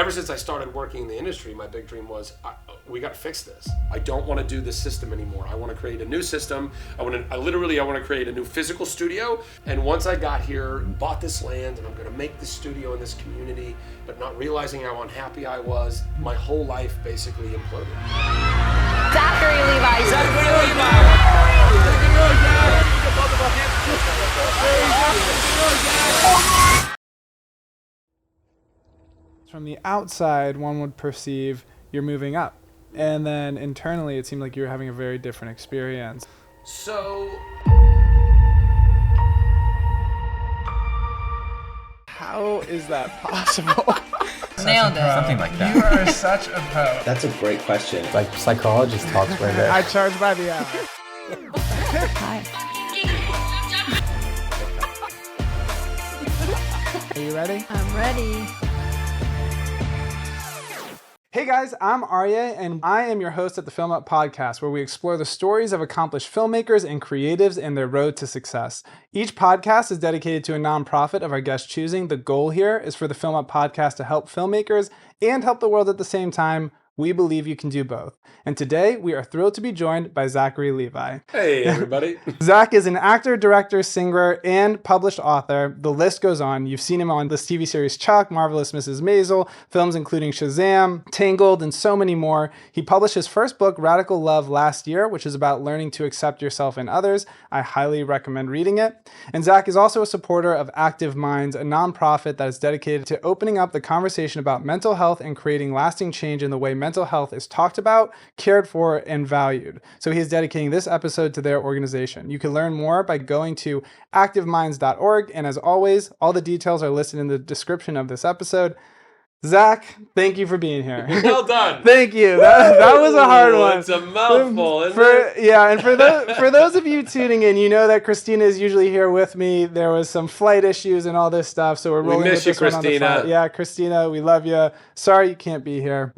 ever since I started working in the industry, my big dream was, we got to fix this. I don't want to do this system anymore. I want to create a new system. I want to create a new physical studio. And once I got here, bought this land, and I'm going to make this studio in this community, but not realizing how unhappy I was, my whole life basically imploded. Zachary Levi. Zachary Levi. From the outside, one would perceive you're moving up. And then internally, it seemed like you were having a very different experience. So, how is that possible? Nailed it. Something like that. You are such a pro. That's a great question. Like psychologist talks right there. I charge by the hour. Hi. Are you ready? I'm ready. Hey guys, I'm Arya, and I am your host at the FilmUp Podcast, where we explore the stories of accomplished filmmakers and creatives and their road to success. Each podcast is dedicated to a nonprofit of our guest choosing. The goal here is for the FilmUp Podcast to help filmmakers and help the world at the same time. We believe you can do both. And today, we are thrilled to be joined by Zachary Levi. hey everybody. Zach is an actor, director, singer, and published author. The list goes on. You've seen him on this TV series Chuck, Marvelous Mrs Maisel, films including Shazam, Tangled, and so many more. He published his first book, Radical Love, last year, which is about learning to accept yourself and others. I highly recommend reading it. And Zach is also a supporter of Active Minds, a nonprofit that is dedicated to opening up the conversation about mental health and creating lasting change in the way mental health is talked about, cared for, and valued. So he is dedicating this episode to their organization. You can learn more by going to activeminds.org. And as always, all the details are listed in the description of this episode. Zach, thank you for being here. Well done. Thank you. That was a hard one. It's a mouthful, isn't it? Yeah, and for those of you tuning in, you know that Christina is usually here with me. There was some flight issues and all this stuff, so we're rolling miss with you, this one on the Christina. flight. Yeah, Christina, we love you. Sorry you can't be here.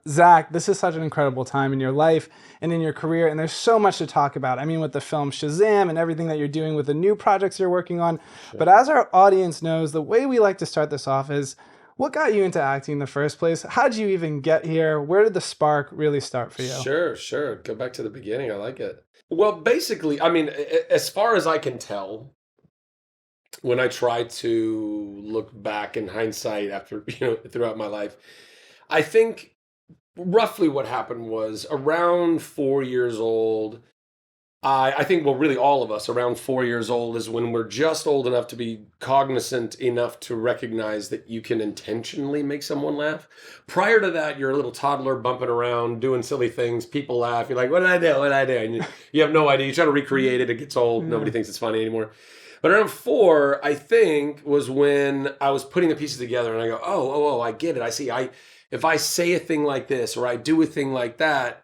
Zach, this is such an incredible time in your life and in your career, and there's so much to talk about. I mean, with the film Shazam and everything that you're doing with the new projects you're working on. Sure. But as our audience knows, the way we like to start this off is, what got you into acting in the first place? How did you even get here? Where did the spark really start for you? Sure. Go back to the beginning. I like it. Well, basically, I mean, as far as I can tell, when I try to look back in hindsight after, throughout my life, I think roughly what happened was around 4 years old. I think, well, really all of us around 4 years old is when we're just old enough to be cognizant enough to recognize that you can intentionally make someone laugh. Prior to that, you're a little toddler bumping around, doing silly things. People laugh. You're like, what did I do? And you have no idea. You try to recreate it. It gets old. Yeah. Nobody thinks it's funny anymore. But around 4, I think, was when I was putting the pieces together and I go, oh, I get it. I see. If I say a thing like this or I do a thing like that,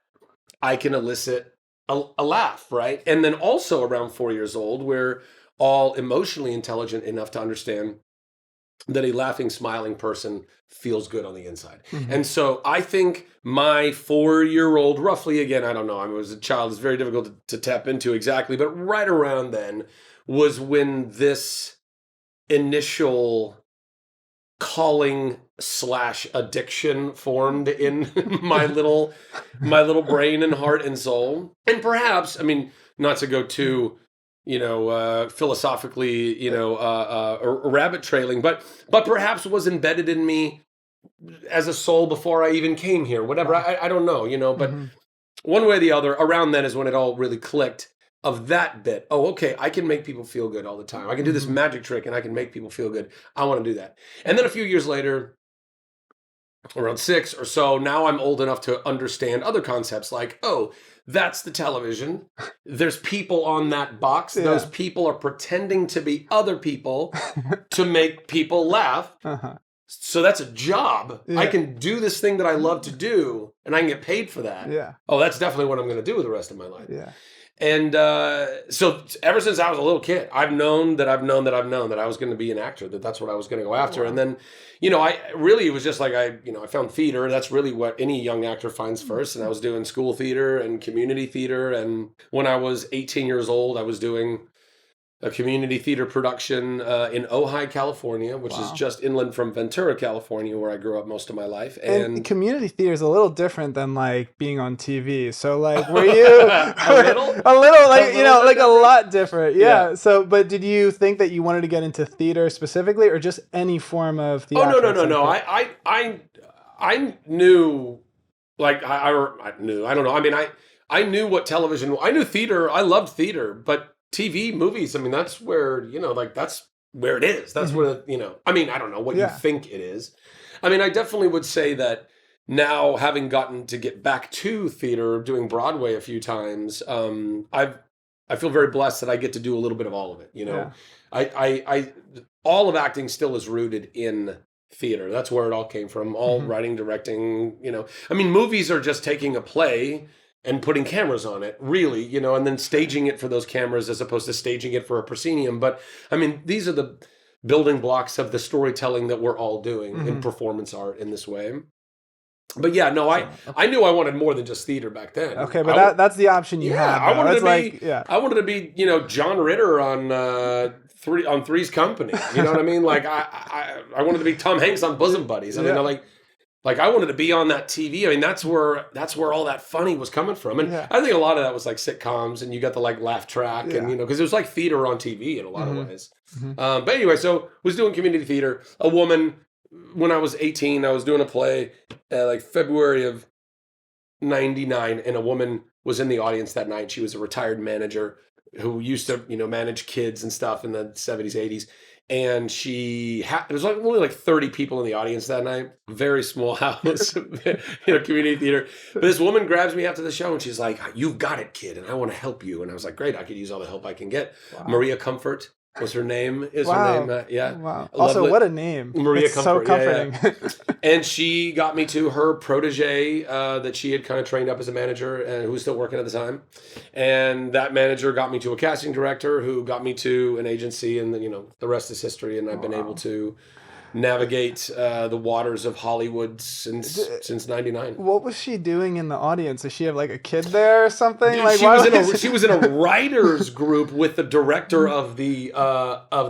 I can elicit a laugh, right? And then also around 4 years old, we're all emotionally intelligent enough to understand that a laughing, smiling person feels good on the inside. Mm-hmm. And so I think my 4-year-old, roughly, again, I don't know, I was a child, it's very difficult to tap into exactly, but right around then was when this initial calling / addiction formed in my little brain and heart and soul. And perhaps, I mean, not to go too, philosophically, rabbit trailing, but perhaps was embedded in me as a soul before I even came here, whatever. I don't know, but mm-hmm. One way or the other, around then is when it all really clicked. Of that bit, okay, I can make people feel good all the time. I can do this magic trick and I can make people feel good. I want to do that. And then a few years later, around 6 or so, now I'm old enough to understand other concepts like, that's the television. There's people on that box. Yeah. Those people are pretending to be other people to make people laugh. Uh-huh. So that's a job. Yeah. I can do this thing that I love to do and I can get paid for that. Yeah. That's definitely what I'm going to do with the rest of my life. Yeah. And so ever since I was a little kid, I've known that I was going to be an actor, that's what I was going to go after. Wow. And then, it was just like I found theater. That's really what any young actor finds first. And I was doing school theater and community theater. And when I was 18 years old, I was doing a community theater production in Ojai, California, which is just inland from Ventura, California, where I grew up most of my life. And community theater is a little different than like being on TV. So like, were you a little like, like a lot different? Yeah. So, but did you think that you wanted to get into theater specifically, or just any form of theater? Oh, no. I knew, like, I knew, I don't know. I mean, I knew what television, I knew theater. I loved theater, but TV, movies, I mean, that's where, that's where it is. That's where, I mean, I don't know what you think it is. I mean, I definitely would say that now, having gotten to get back to theater, doing Broadway a few times, I feel very blessed that I get to do a little bit of all of it. I all of acting still is rooted in theater. That's where it all came from. All writing, directing, I mean, movies are just taking a play and putting cameras on it, really, and then staging it for those cameras as opposed to staging it for a proscenium. But I mean, these are the building blocks of the storytelling that we're all doing in performance art in this way. But yeah, no, I knew I wanted more than just theater back then. Okay, but that's the option you had. I wanted to be, John Ritter on Three's Company. You know what I mean? Like I wanted to be Tom Hanks on Bosom Buddies. I mean, like I wanted to be on that TV. I mean, that's where all that funny was coming from. And I think a lot of that was like sitcoms, and you got the like laugh track, and because it was like theater on TV in a lot of ways. But anyway, so was doing community theater. A woman, when I was 18, I was doing a play like February of 99, and a woman was in the audience that night. She was a retired manager who used to, manage kids and stuff in the 70s, 80s. And it was like only like 30 people in the audience that night. Very small house, community theater. But this woman grabs me after the show and she's like, "You've got it, kid, and I want to help you." And I was like, "Great, I could use all the help I can get." Wow. Maria Comfort was her name. Her name? Yeah. Wow. Also, what a name. Maria it's Comfort. So comforting. Yeah. And she got me to her protege that she had kind of trained up as a manager and who was still working at the time. And that manager got me to a casting director who got me to an agency, and then, the rest is history. And I've been able to navigate the waters of Hollywood since 99. What was she doing in the audience? Does she have like a kid there or something? Dude, like she was in a writers group with the director of the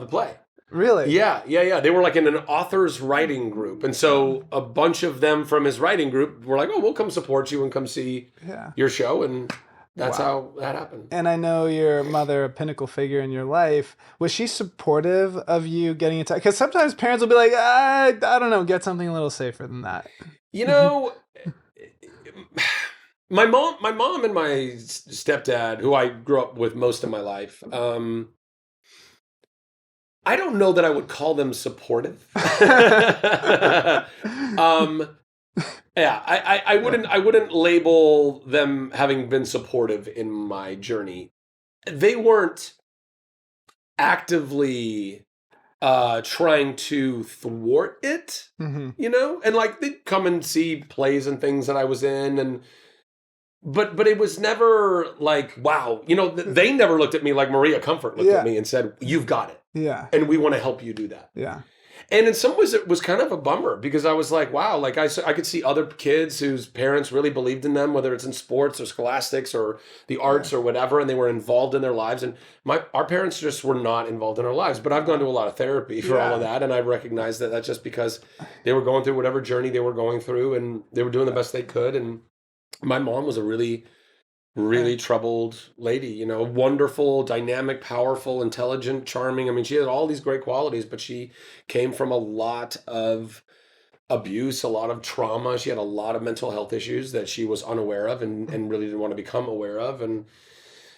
play. Really? Yeah. They were like in an author's writing group. And so a bunch of them from his writing group were like, "Oh, we'll come support you and come see your show." And that's how that happened. And I know your mother, a pinnacle figure in your life. Was she supportive of you getting into? Because sometimes parents will be like, I don't know, get something a little safer than that. My mom and my stepdad, who I grew up with most of my life, I don't know that I would call them supportive. Yeah, I wouldn't label them having been supportive in my journey. They weren't actively trying to thwart it, and like they'd come and see plays and things that I was in, but it was never like, wow, they never looked at me like Maria Comfort looked at me and said, "You've got it. Yeah. And we want to help you do that." Yeah. And in some ways, it was kind of a bummer because I was like, wow, like I could see other kids whose parents really believed in them, whether it's in sports or scholastics or the arts or whatever, and they were involved in their lives. And our parents just were not involved in our lives. But I've gone to a lot of therapy for all of that, and I recognize that that's just because they were going through whatever journey they were going through, and they were doing the best they could. And my mom was a really troubled lady, wonderful, dynamic, powerful, intelligent, charming. I mean, she had all these great qualities, but she came from a lot of abuse, a lot of trauma. She had a lot of mental health issues that she was unaware of and really didn't want to become aware of. And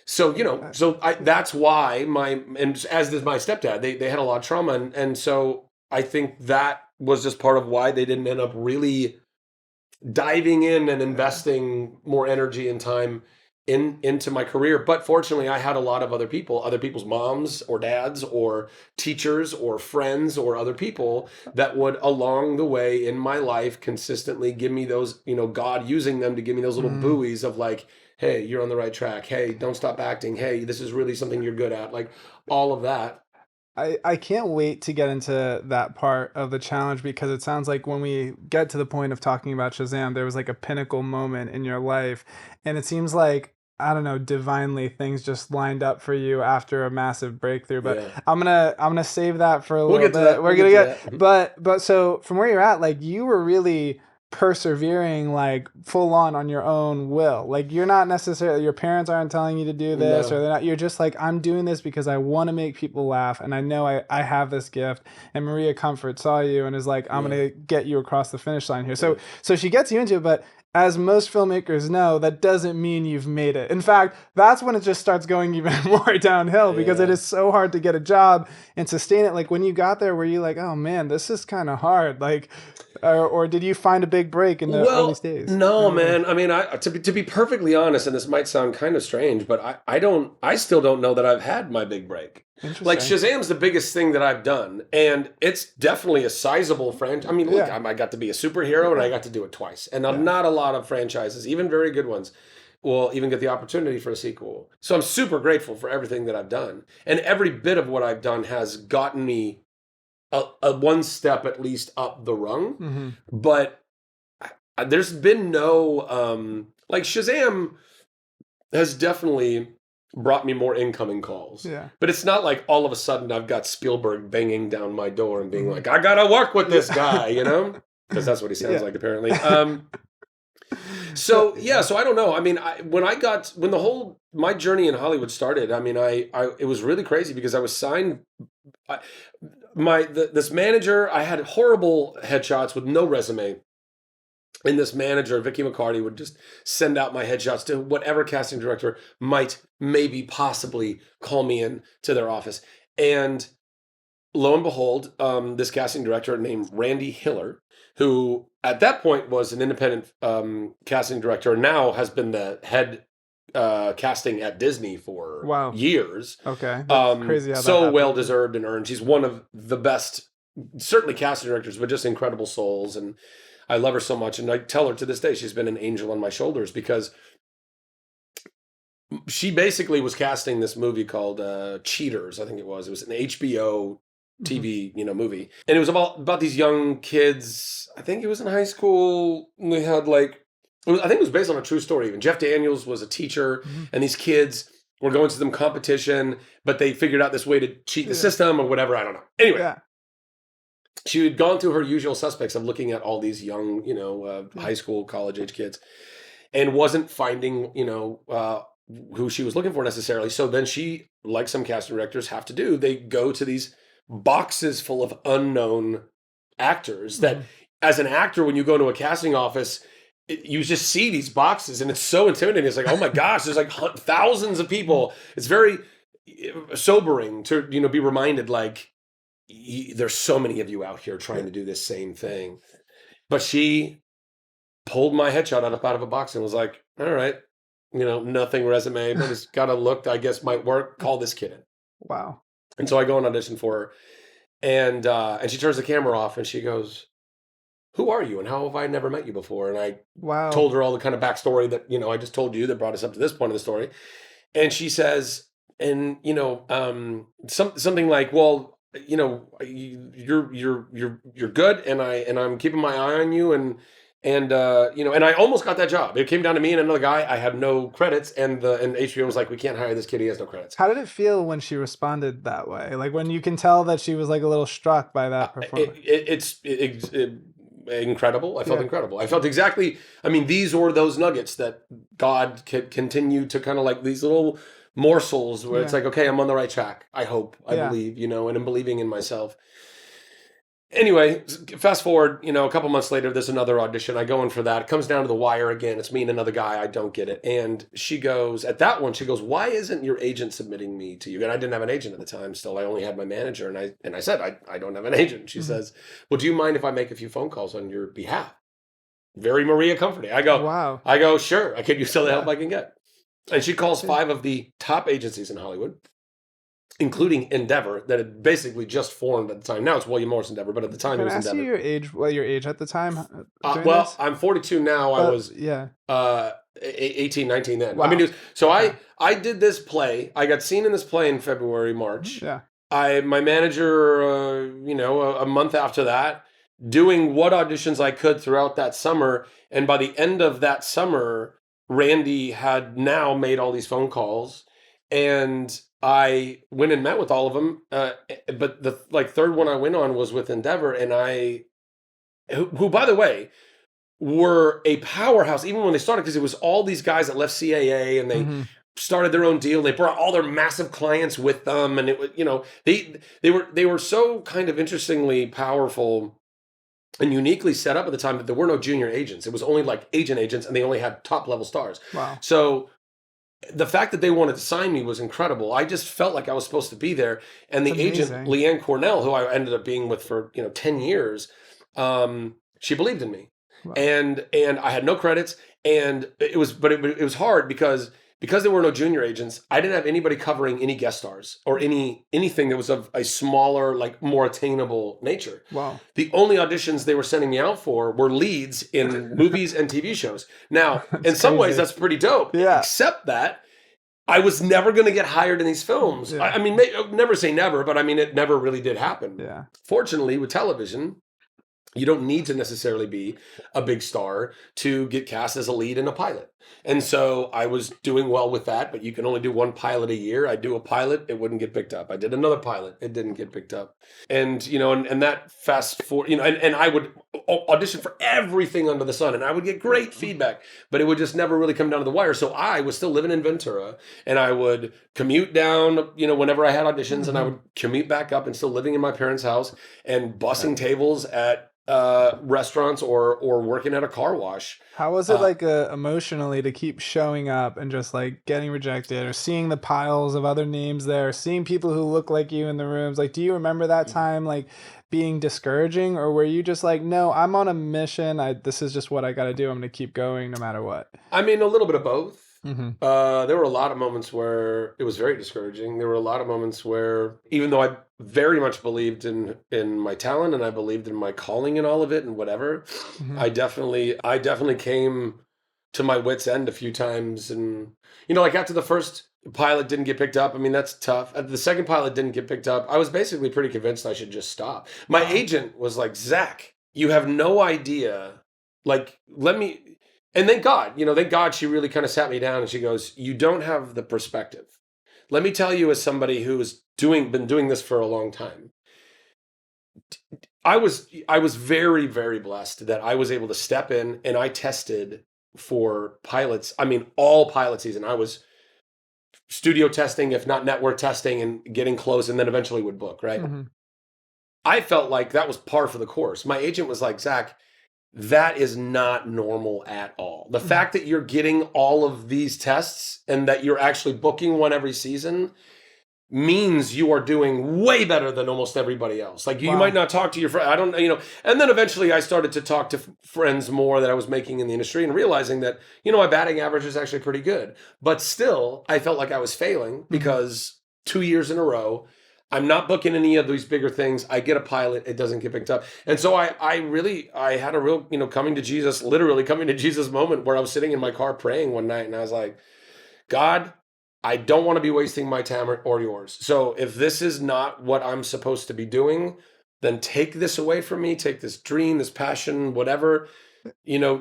so, that's why and as did my stepdad, they had a lot of trauma. And so I think that was just part of why they didn't end up really diving in and investing more energy and time into my career. But fortunately, I had a lot of other people's moms or dads or teachers or friends or other people that would along the way in my life consistently give me those, God using them to give me those little buoys of like, "Hey, you're on the right track. Hey, don't stop acting. Hey, this is really something you're good at." Like all of that. I can't wait to get into that part of the challenge, because it sounds like when we get to the point of talking about Shazam, there was like a pinnacle moment in your life. And it seems like I don't know, divinely things just lined up for you after a massive breakthrough. But Yeah. I'm gonna save that for a We'll little get to bit. that. We're We'll gonna get to get, that. but so from where you're at, like you were really persevering like full on your own will. Like you're not necessarily, your parents aren't telling you to do this, No. or they're not, you're just like, I'm doing this because I want to make people laugh, and I know I have this gift. And Maria Comfort saw you and is like, I'm Yeah. gonna get you across the finish line here. So she gets you into it, but as most filmmakers know, that doesn't mean you've made it. In fact, that's when it just starts going even more downhill, because it Yeah. is so hard to get a job and sustain it. Like when you got there, were you like, oh man, this is kind of hard? Like, or did you find a big break in the early days? No, man. I mean, to be perfectly honest, and this might sound kind of strange, but I still don't know that I've had my big break. Interesting. Like Shazam's the biggest thing that I've done, and it's definitely a sizable franchise. I mean, look, Yeah. I got to be a superhero, and I got to do it twice, and not a lot of franchises, even very good ones, will even get the opportunity for a sequel. So I'm super grateful for everything that I've done, and every bit of what I've done has gotten me a one step at least up the rung. Mm-hmm. But there's been no like Shazam has definitely brought me more incoming calls. Yeah. But it's not like all of a sudden I've got Spielberg banging down my door and being like, I gotta work with this guy, you know? Because that's what he sounds like apparently. So I don't know. I mean, when my journey in Hollywood started, I mean, it was really crazy because I was signed. This manager, I had horrible headshots with no resume. And this manager, Vicky McCarty, would just send out my headshots to whatever casting director might maybe possibly call me in to their office. And lo and behold, this casting director named Randy Hiller, who at that point was an independent casting director, and now has been the head casting at Disney for years. Okay. That's crazy how that happened. Well deserved and earned. She's one of the best, certainly casting directors, but just incredible souls. And I love her so much. And I tell her to this day, she's been an angel on my shoulders, because she basically was casting this movie called Cheaters, I think it was. It was an HBO TV, movie. And it was about these young kids. I think it was in high school. They had I think it was based on a true story. Even Jeff Daniels was a teacher, and these kids were going to some competition, but they figured out this way to cheat the system or whatever. I don't know. Anyway, she had gone through her usual suspects of looking at all these young, high school, college age kids, and wasn't finding, who she was looking for necessarily. So then she, like some casting directors have to do, they go to these boxes full of unknown actors that, as an actor, when you go to a casting office, you just see these boxes and it's so intimidating. It's like, oh my gosh, there's like thousands of people. It's very sobering to, be reminded, like, there's so many of you out here trying to do this same thing. But she pulled my headshot out of a box and was like, all right, nothing resume, but it's got a look I guess might work. Call this kid in. Wow. And so I go and audition for her, and she turns the camera off and she goes, who are you and how have I never met you before? And I told her all the kind of backstory that, I just told you that brought us up to this point of the story. And she says, and, something like, well, you're good. And I'm keeping my eye on you. And I almost got that job. It came down to me and another guy. I had no credits, and HBO was like, we can't hire this kid. He has no credits. How did it feel when she responded that way? Like when you can tell that she was like a little struck by that performance? It's incredible. I felt incredible. I felt exactly, these were those nuggets that God could continue to kind of like these little morsels where it's like, okay, I'm on the right track. I hope, I believe, and I'm believing in myself. Anyway, fast forward, a couple months later, there's another audition. I go in for that. It comes down to the wire again. It's me and another guy. I don't get it. And she goes, why isn't your agent submitting me to you? And I didn't have an agent at the time still. I only had my manager. And I said, I don't have an agent. She says, well, do you mind if I make a few phone calls on your behalf? Very Maria comforting. I go, wow. Sure. I could use all the help I can get. And she calls 5 of the top agencies in Hollywood, including Endeavor, that had basically just formed at the time. Now it's William Morris Endeavor, but at the time it was Endeavor. Can I ask you your age at the time? I'm 42 now. I was 18, 19 then. Wow. I did this play. I got seen in this play in February, March. Yeah. My manager, a month after that, doing what auditions I could throughout that summer. And by the end of that summer, Randy had now made all these phone calls, and I went and met with all of them. But the third one I went on was with Endeavor, and who by the way, were a powerhouse even when they started, because it was all these guys that left CAA and they started their own deal. They brought all their massive clients with them, and it was, they were so kind of interestingly powerful and uniquely set up at the time that there were no junior agents. It was only like agents, and they only had top level stars. Wow. So the fact that they wanted to sign me was incredible. I just felt like I was supposed to be there. And the agent, Leanne Cornell, who I ended up being with for 10 years, she believed in me. Wow. And I had no credits, and it was hard because there were no junior agents. I didn't have anybody covering any guest stars or anything that was of a smaller, like more attainable nature. Wow. The only auditions they were sending me out for were leads in movies and TV shows. Now, in some ways, that's pretty dope. Yeah. Except that I was never going to get hired in these films. Yeah. I mean, never say never, but I mean, it never really did happen. Yeah. Fortunately, with television, you don't need to necessarily be a big star to get cast as a lead in a pilot. And so I was doing well with that, but you can only do one pilot a year. I'd do a pilot, it wouldn't get picked up. I did another pilot, it didn't get picked up. And, and that fast forward, and I would audition for everything under the sun, and I would get great feedback, but it would just never really come down to the wire. So I was still living in Ventura, and I would commute down, whenever I had auditions, and I would commute back up and still living in my parents' house and bussing tables at restaurants or working at a car wash. How was it emotionally to keep showing up and just like getting rejected, or seeing the piles of other names there, seeing people who look like you in the rooms? Like, do you remember that time like being discouraging, or were you just like, no, I'm on a mission, this is just what I got to do, I'm going to keep going no matter what? I mean, a little bit of both. There were a lot of moments where it was very discouraging. There were a lot of moments where, even though I very much believed in my talent and I believed in my calling and all of it and whatever, I definitely came to my wit's end a few times. And, like after the first pilot didn't get picked up, I mean, that's tough. After the second pilot didn't get picked up, I was basically pretty convinced I should just stop. My agent was like, Zach, you have no idea. Like, and thank God, she really kind of sat me down and she goes, you don't have the perspective. Let me tell you, as somebody who has been doing this for a long time, I was very, very blessed that I was able to step in, and I tested for pilots. I mean, all pilot season. I was studio testing, if not network testing, and getting close, and then eventually would book, right? I felt like that was par for the course. My agent was like, Zach, that is not normal at all. The fact that you're getting all of these tests and that you're actually booking one every season means you are doing way better than almost everybody else. Like, you might not talk to your friend. I don't, and then eventually I started to talk to friends more that I was making in the industry, and realizing that, my batting average is actually pretty good. But still, I felt like I was failing because 2 years in a row, I'm not booking any of these bigger things. I get a pilot, it doesn't get picked up. And so I had a real, literally coming to Jesus moment, where I was sitting in my car praying one night, and I was like, God, I don't want to be wasting my time or yours. So if this is not what I'm supposed to be doing, then take this away from me, take this dream, this passion, whatever,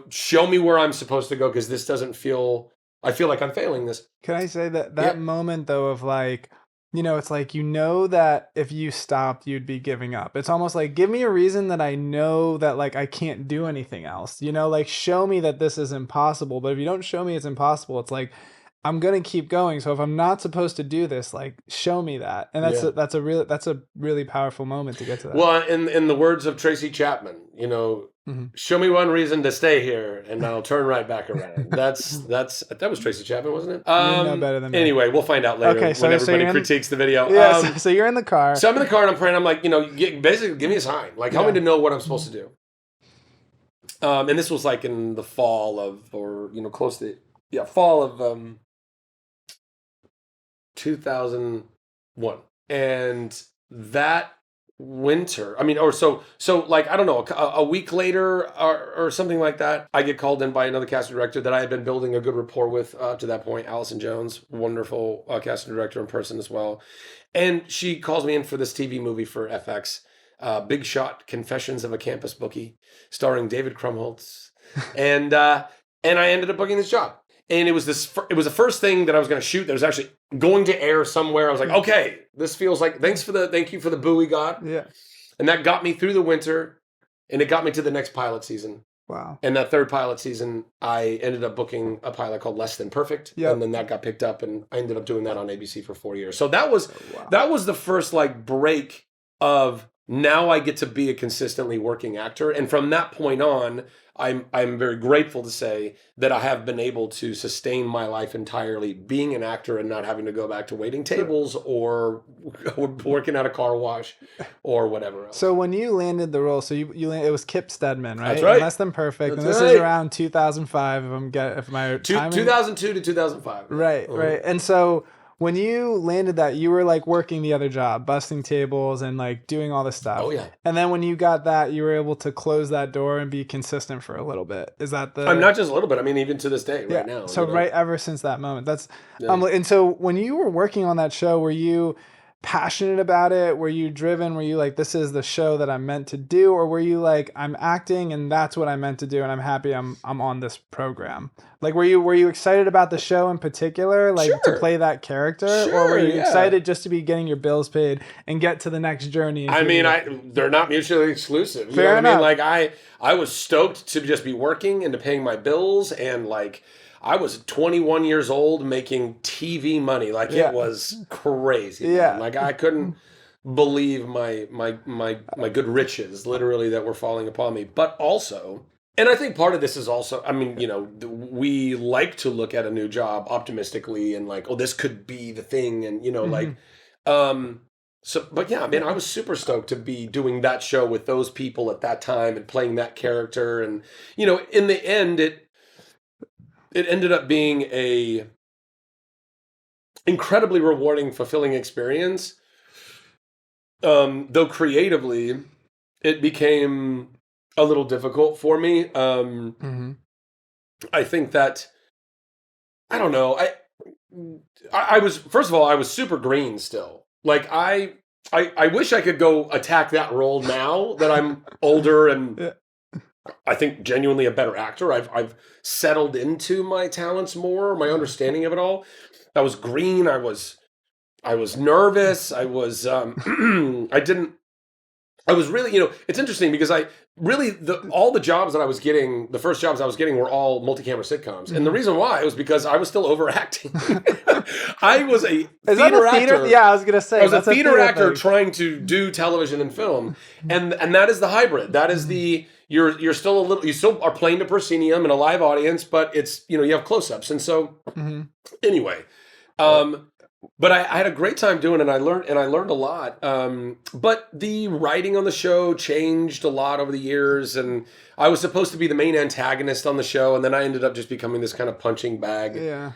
show me where I'm supposed to go, because this doesn't feel, I feel like I'm failing this. Can I say that moment though of like, it's like, that if you stopped, you'd be giving up. It's almost like, give me a reason that I know that like I can't do anything else, like show me that this is impossible. But if you don't show me it's impossible, it's like, I'm going to keep going. So if I'm not supposed to do this, like, show me that. And that's a really powerful moment to get to that. Well, in the words of Tracy Chapman, show me one reason to stay here and I'll turn right back around. That was Tracy Chapman, wasn't it? You know better than me. Anyway, we'll find out later when everybody critiques the video. Yeah, so you're in the car. So I'm in the car and I'm praying. I'm like, basically give me a sign. Like, help me to know what I'm supposed to do. And this was like in the fall of, fall of 2001. And that winter, like, I don't know, a week later or something like that, I get called in by another casting director that I had been building a good rapport with up to that point, Allison Jones, wonderful casting director in person as well. And she calls me in for this TV movie for FX, Big Shot: Confessions of a Campus Bookie, starring David Krumholtz. And I ended up booking this job. And it was it was the first thing that I was going to shoot that was actually going to air somewhere. I was like, okay, this feels like, thank you for the boo we got. Yeah. And that got me through the winter, and it got me to the next pilot season. Wow. And that third pilot season, I ended up booking a pilot called Less Than Perfect. Yep. And then that got picked up, and I ended up doing that on ABC for 4 years. So that was the first like break of, now I get to be a consistently working actor. And from that point on, I'm very grateful to say that I have been able to sustain my life entirely being an actor and not having to go back to waiting tables or working at a car wash or whatever else. So when you landed the role, so you landed, it was Kip Stedman, right? That's right. Less Than Perfect. That's and this right. is around 2005 if my timing... 2002 to 2005. Right, right. And so when you landed that, you were like working the other job, busting tables and like doing all this stuff. Oh, yeah. And then when you got that, you were able to close that door and be consistent for a little bit. Is that the... I'm not just a little bit. I mean, even to this day, yeah. right now. So right ever since that moment. That's Yeah. and so when you were working on that show, were you passionate about it? Were you driven? Were you like, this is the show that I'm meant to do? Or were you like, I'm acting and that's what I'm meant to do and I'm happy I'm on this program? Like, were you excited about the show in particular, like to play that character? Or were you excited just to be getting your bills paid and get to the next journey? I mean, they're not mutually exclusive. You Fair know what enough. I mean? Like I was stoked to just be working and to paying my bills, and like I was 21 years old making TV money. Like it was crazy. Yeah. Man. Like I couldn't believe my good riches literally that were falling upon me. But also, and I think part of this is also, I mean, you know, we like to look at a new job optimistically and like, oh, this could be the thing. And, you know, like, so, but yeah, I mean, I was super stoked to be doing that show with those people at that time and playing that character. And, you know, in the end, it ended up being a incredibly rewarding, fulfilling experience. Though creatively, it became a little difficult for me. I think that, I don't know. I was, first of all, I was super green still. Like I wish I could go attack that role now that I'm older and I think genuinely a better actor. I've settled into my talents more, my understanding of it all. I was green. I was nervous. I was I was really, you know, it's interesting because all the jobs that I was getting, the first jobs I was getting were all multi-camera sitcoms. And the reason why was because I was still overacting. I was a theater actor. Yeah, I was going to say. I was a theater actor thing. trying to do television and film. And that is the hybrid. That is the, you're still you still are playing the proscenium in a live audience, but it's, you know, you have close-ups. And so anyway, but I had a great time doing it, and I learned a lot. But the writing on the show changed a lot over the years, and I was supposed to be the main antagonist on the show, and then I ended up just becoming this kind of punching bag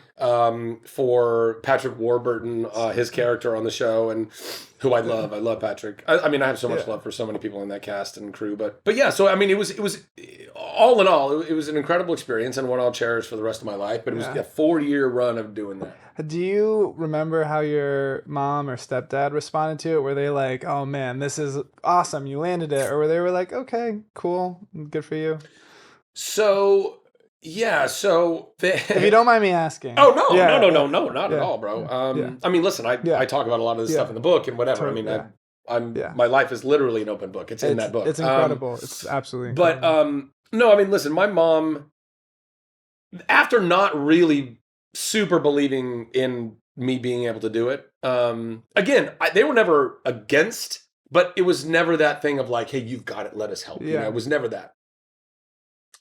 for Patrick Warburton, his character on the show, and who I love. I love Patrick. I mean, I have so much love for so many people in that cast and crew. But yeah, so I mean, it was all in all, it was an incredible experience and one I'll cherish for the rest of my life. But it was a 4-year run of doing that. Do you remember how your mom or stepdad responded to it? Were they like, oh man, this is awesome, you landed it? Or were they like, okay, cool, good for you? So, yeah, if you don't mind me asking. Oh, no, no, not at all, bro. I mean, listen, I talk about a lot of this stuff in the book and whatever. I mean, my life is literally an open book. It's in that book. It's incredible. It's absolutely incredible. But, no, I mean, listen, my mom, after not really super believing in me being able to do it. Again, they were never against, but it was never that thing of like, hey, you've got it, let us help. You know, it was never that.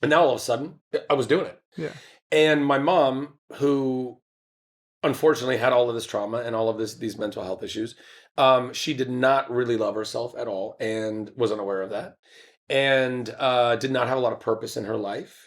And now all of a sudden, I was doing it. Yeah. And my mom, who unfortunately had all of this trauma and all of these mental health issues, she did not really love herself at all and was unaware of that, and did not have a lot of purpose in her life.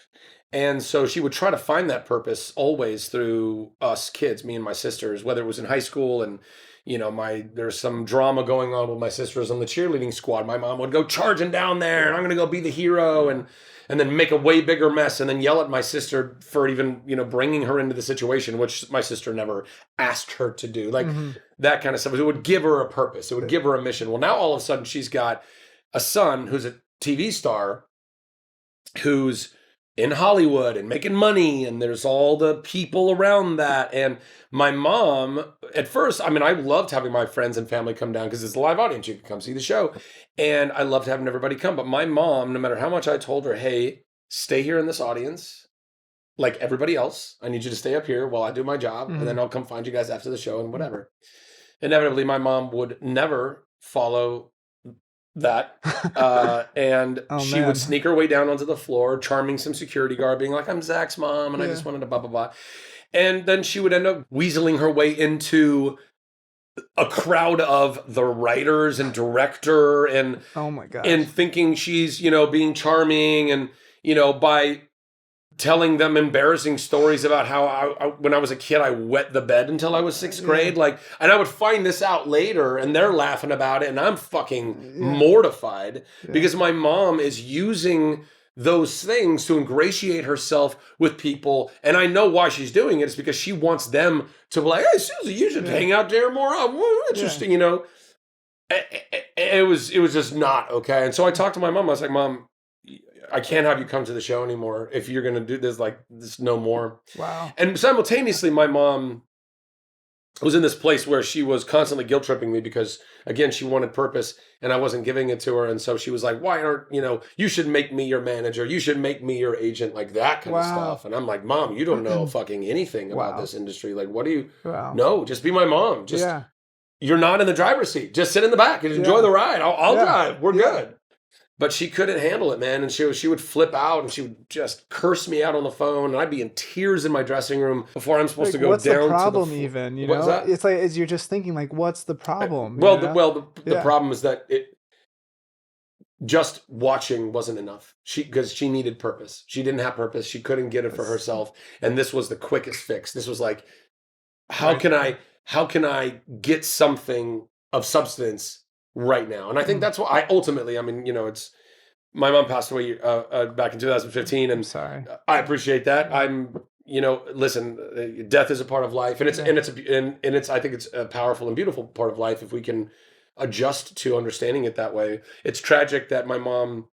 And so she would try to find that purpose always through us kids, me and my sisters, whether it was in high school and, you know, there's some drama going on with my sisters on the cheerleading squad. My mom would go charging down there and I'm going to go be the hero and then make a way bigger mess and then yell at my sister for even, you know, bringing her into the situation, which my sister never asked her to do. Like that kind of stuff. It would give her a purpose. It would give her a mission. Well, now all of a sudden she's got a son who's a TV star who's in Hollywood and making money, and there's all the people around that. And my mom, at first, I mean, I loved having my friends and family come down because it's a live audience. You can come see the show. And I loved having everybody come. But my mom, no matter how much I told her, hey, stay here in this audience, like everybody else. I need you to stay up here while I do my job, and then I'll come find you guys after the show and whatever. Inevitably, my mom would never follow that. And she would sneak her way down onto the floor, charming some security guard, being like, I'm Zach's mom, and I just wanted to blah, blah, blah. And then she would end up weaseling her way into a crowd of the writers and director and Oh my gosh. and thinking she's, being charming and, by telling them embarrassing stories about how I, when I was a kid, I wet the bed until I was sixth grade. And I would find this out later and they're laughing about it and I'm fucking mortified because my mom is using those things to ingratiate herself with people. And I know why she's doing it. It's because she wants them to be like, hey, Susie, you should hang out there more. Interesting, It was just not okay. And so I talked to my mom. I was like, Mom, I can't have you come to the show anymore. If you're going to do this no more. Wow. And simultaneously, my mom was in this place where she was constantly guilt tripping me because, again, she wanted purpose and I wasn't giving it to her. And so she was like, why aren't, you should make me your manager. You should make me your agent, like that kind of stuff. And I'm like, Mom, you don't know fucking anything about this industry. Like, what do you, no, just be my mom. Just, you're not in the driver's seat. Just sit in the back and enjoy the ride. I'll drive. We're good. But she couldn't handle it, man. And she would flip out and she would just curse me out on the phone. And I'd be in tears in my dressing room before I'm supposed to go what's down the problem to even, What's that? It's like, as you're just thinking, like, what's the problem? The problem is that just watching wasn't enough. Because she needed purpose. She didn't have purpose. She couldn't get it for herself. And this was the quickest fix. This was like, how can I get something of substance right now? And I think that's why it's my mom passed away back in 2015 and sorry. I appreciate that. I'm listen, death is a part of life and it's I think it's a powerful and beautiful part of life if we can adjust to understanding it that way. It's tragic that my mom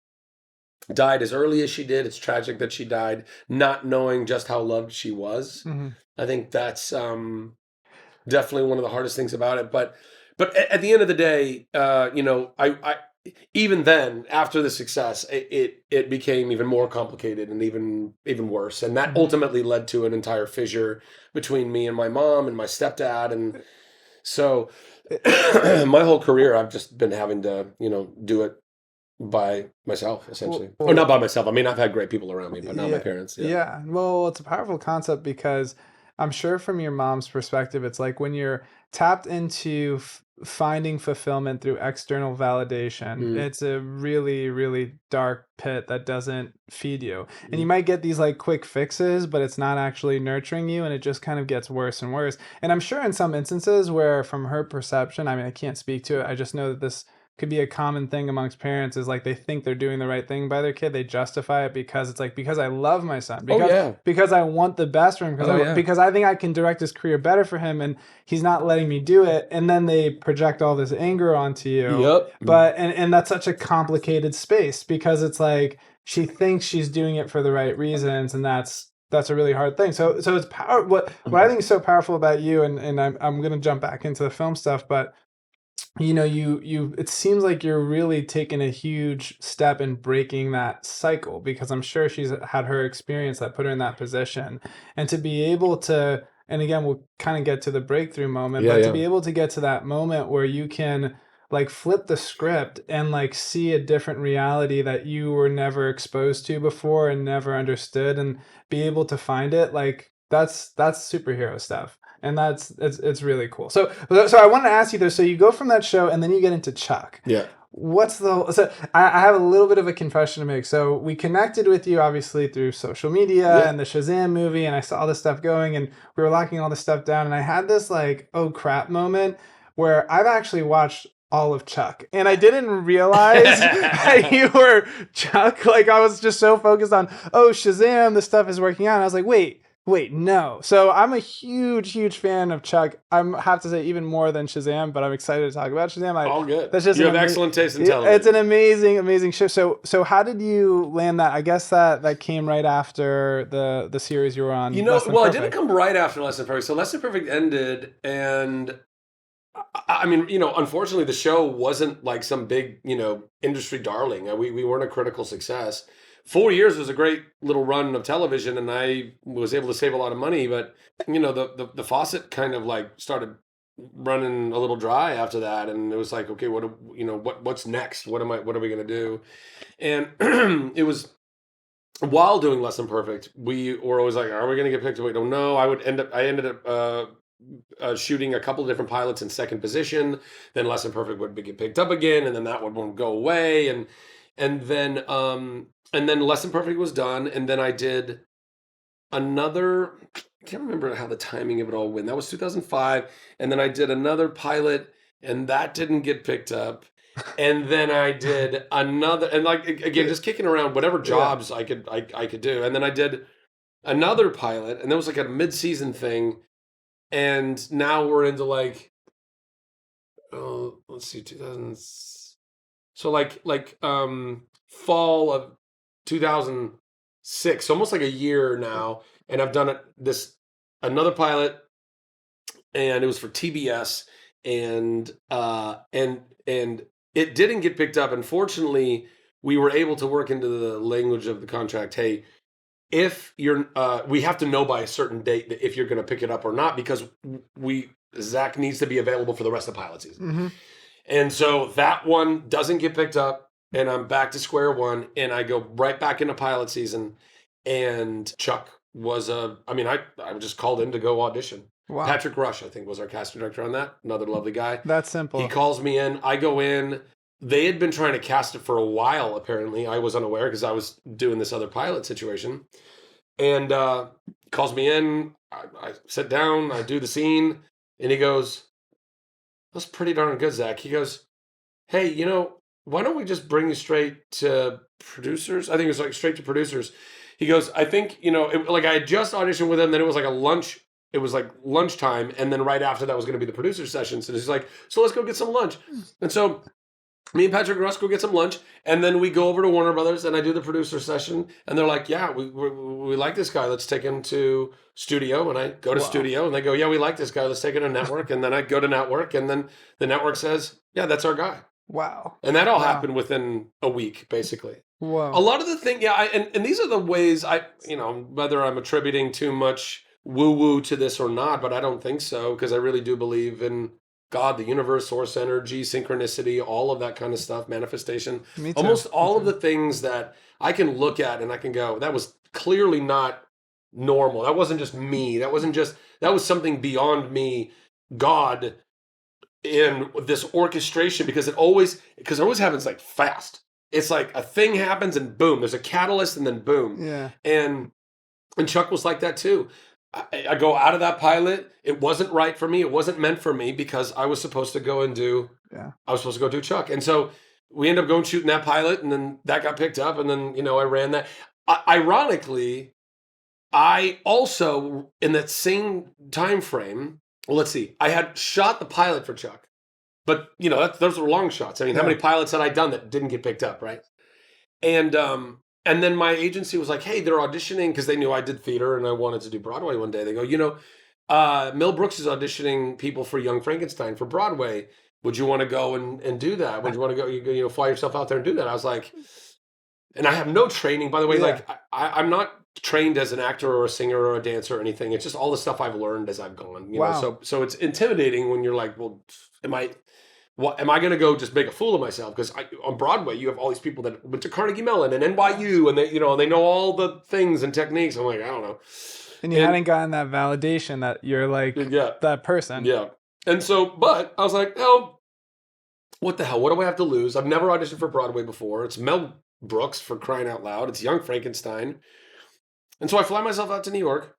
died as early as she did. It's tragic that she died not knowing just how loved she was. I think that's definitely one of the hardest things about it, but at the end of the day, I even then after the success, it became even more complicated and even worse, and that ultimately led to an entire fissure between me and my mom and my stepdad, and so my whole career I've just been having to do it by myself essentially, or not by myself. I mean, I've had great people around me, but not my parents. Yeah. Well, it's a powerful concept because I'm sure from your mom's perspective, it's like when you're tapped into finding fulfillment through external validation, it's a really, really dark pit that doesn't feed you. And you might get these like quick fixes, but it's not actually nurturing you and it just kind of gets worse and worse. And I'm sure in some instances where from her perception, I mean, I can't speak to it. I just know that this could be a common thing amongst parents is like they think they're doing the right thing by their kid. They justify it because it's like, because I love my son, because I want the best for him, because I think I can direct his career better for him and he's not letting me do it. And then they project all this anger onto you. Yep. But and that's such a complicated space because it's like she thinks she's doing it for the right reasons, and that's a really hard thing. So it's power. What I think is so powerful about you, and I'm gonna jump back into the film stuff, but you it seems like you're really taking a huge step in breaking that cycle, because I'm sure she's had her experience that put her in that position, and to be able to, and again, we'll kind of get to the breakthrough moment, to be able to get to that moment where you can like flip the script and like see a different reality that you were never exposed to before and never understood, and be able to find it, like that's superhero stuff. And it's really cool. So I wanted to ask you though, so you go from that show and then you get into Chuck. Yeah. So I have a little bit of a confession to make. So we connected with you obviously through social media and the Shazam movie, and I saw this stuff going and we were locking all this stuff down, and I had this like, oh crap moment where I've actually watched all of Chuck, and I didn't realize that you were Chuck. Like I was just so focused on, oh, Shazam, this stuff is working out. And I was like, wait, Wait, no. So I'm a huge fan of Chuck. I have to say even more than Shazam, but I'm excited to talk about Shazam. All good. That's just You have excellent taste in television. It's an amazing show. So how did you land that? I guess that came right after the series you were on. It didn't come right after Less Than Perfect. So Less Than Perfect ended, and I mean, unfortunately, the show wasn't like some big, industry darling. We weren't a critical success. 4 years was a great little run of television, and I was able to save a lot of money. But the faucet kind of like started running a little dry after that, and it was like, okay, what's next? What are we gonna do? And it was while doing Less Than Perfect, we were always like, are we gonna get picked up? We don't know. I ended up shooting a couple of different pilots in second position. Then Less Than Perfect would get picked up again, and then that one won't go away, and then Less Than Perfect was done, and then I did another. I can't remember how the timing of it all went. That was 2005, and then I did another pilot, and that didn't get picked up. And then I did another, and like again, just kicking around whatever jobs I could do. And then I did another pilot, and that was like a mid-season thing. And now we're into like, let's see, 2000. So like fall of 2006, so almost like a year now. And I've done another pilot, and it was for TBS, and it didn't get picked up. Unfortunately, we were able to work into the language of the contract. Hey, if you're, we have to know by a certain date that if you're going to pick it up or not, because Zach needs to be available for the rest of the pilot season. Mm-hmm. And so that one doesn't get picked up, and I'm back to square one, and I go right back into pilot season. And Chuck was I was just called in to go audition. Wow. Patrick Rush, I think, was our casting director on that. Another lovely guy. That's simple. He calls me in. I go in. They had been trying to cast it for a while, apparently. I was unaware because I was doing this other pilot situation. And calls me in. I sit down. I do the scene. And he goes, that's pretty darn good, Zach. He goes, hey, why don't we just bring you straight to producers? I think it was like straight to producers. He goes, I think, I had just auditioned with him. Then it was like a lunch. It was like lunchtime. And then right after that was going to be the producer session. So he's like, so let's go get some lunch. And so me and Patrick Russ go get some lunch. And then we go over to Warner Brothers and I do the producer session. And they're like, yeah, we like this guy. Let's take him to studio. And I go to studio and they go, yeah, we like this guy. Let's take him to network. And then I go to network. And then the network says, yeah, that's our guy. Wow. And that all happened within a week, basically. Wow. A lot of the thing, and these are the ways whether I'm attributing too much woo-woo to this or not, but I don't think so, because I really do believe in God, the universe, source energy, synchronicity, all of that kind of stuff, manifestation. Me too. Almost all of the things that I can look at and I can go, that was clearly not normal. That wasn't just me. That was something beyond me. God in this orchestration, because it always happens like fast. It's like a thing happens and boom, there's a catalyst and then boom. Yeah. And Chuck was like that too. I go out of that pilot. It wasn't right for me. It wasn't meant for me because I was supposed to go do Chuck. And so we ended up going shooting that pilot, and then that got picked up, and then, I ran that. Ironically, I also, in that same time frame, well, let's see, I had shot the pilot for Chuck, but, those were long shots. I mean, how many pilots had I done that didn't get picked up, right? And then my agency was like, hey, they're auditioning, because they knew I did theater and I wanted to do Broadway one day. They go, Mel Brooks is auditioning people for Young Frankenstein for Broadway. Would you want to go and do that? Would you want to go, fly yourself out there and do that? I was like, and I have no training, by the way. Like, I'm not trained as an actor or a singer or a dancer or anything. It's just all the stuff I've learned as I've gone. You know? So it's intimidating when you're like, well, am I going to go just make a fool of myself? Because on Broadway, you have all these people that went to Carnegie Mellon and NYU, and they know all the things and techniques. I'm like, I don't know. And you hadn't gotten that validation that you're like that person. Yeah. And so, but I was like, oh, what the hell? What do I have to lose? I've never auditioned for Broadway before. It's Mel Brooks, for crying out loud. It's Young Frankenstein. And so I fly myself out to New York,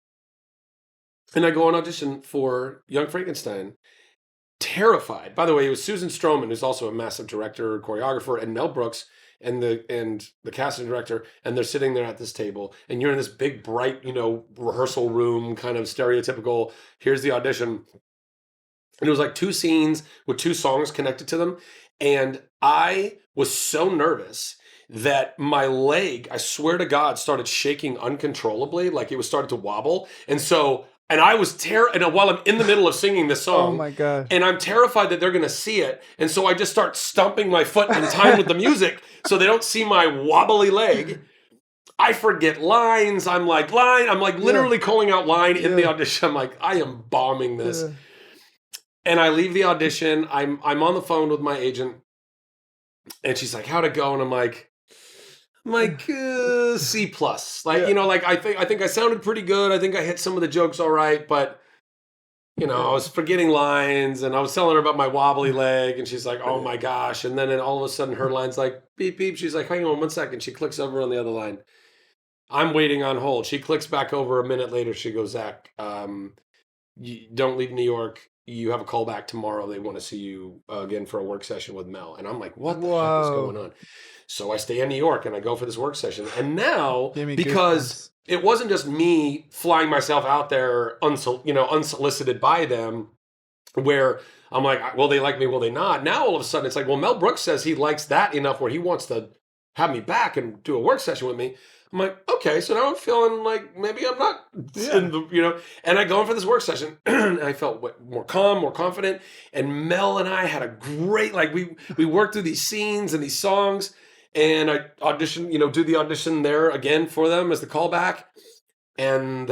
and I go on audition for Young Frankenstein. Terrified. By the way, it was Susan Stroman, who's also a massive director, choreographer, and Mel Brooks. and the casting director, and they're sitting there at this table, and you're in this big, bright, rehearsal room, kind of stereotypical, here's the audition. And it was like 2 scenes with 2 songs connected to them. And I was so nervous that my leg, I swear to God, started shaking uncontrollably, like it was starting to wobble. And I was and while I'm in the middle of singing this song, oh my God, and I'm terrified that they're going to see it. And so I just start stomping my foot in time with the music so they don't see my wobbly leg. I forget lines. I'm like literally calling out line in the audition. I'm like, I am bombing this. Yeah. And I leave the audition. I'm on the phone with my agent, and she's like, "How'd it go?" And I'm like, C plus. I think I sounded pretty good. I think I hit some of the jokes all right, but I was forgetting lines, and I was telling her about my wobbly leg, and she's like, "Oh my gosh!" And then all of a sudden, her line's like, "Beep beep." She's like, "Hang on 1 second." She clicks over on the other line. I'm waiting on hold. She clicks back over a minute later. She goes, "Zach, you don't leave New York. You have a call back tomorrow. They want to see you again for a work session with Mel." And I'm like, what the heck is going on? So I stay in New York and I go for this work session. And now, because it wasn't just me flying myself out there unsolicited by them, where I'm like, will they like me? Will they not? Now all of a sudden it's like, well, Mel Brooks says he likes that enough where he wants to have me back and do a work session with me. I'm like, okay, so now I'm feeling like maybe I'm not, and I go in for this work session, and I felt more calm, more confident, and Mel and I had a great, we worked through these scenes and these songs, and I auditioned, do the audition there again for them as the callback, and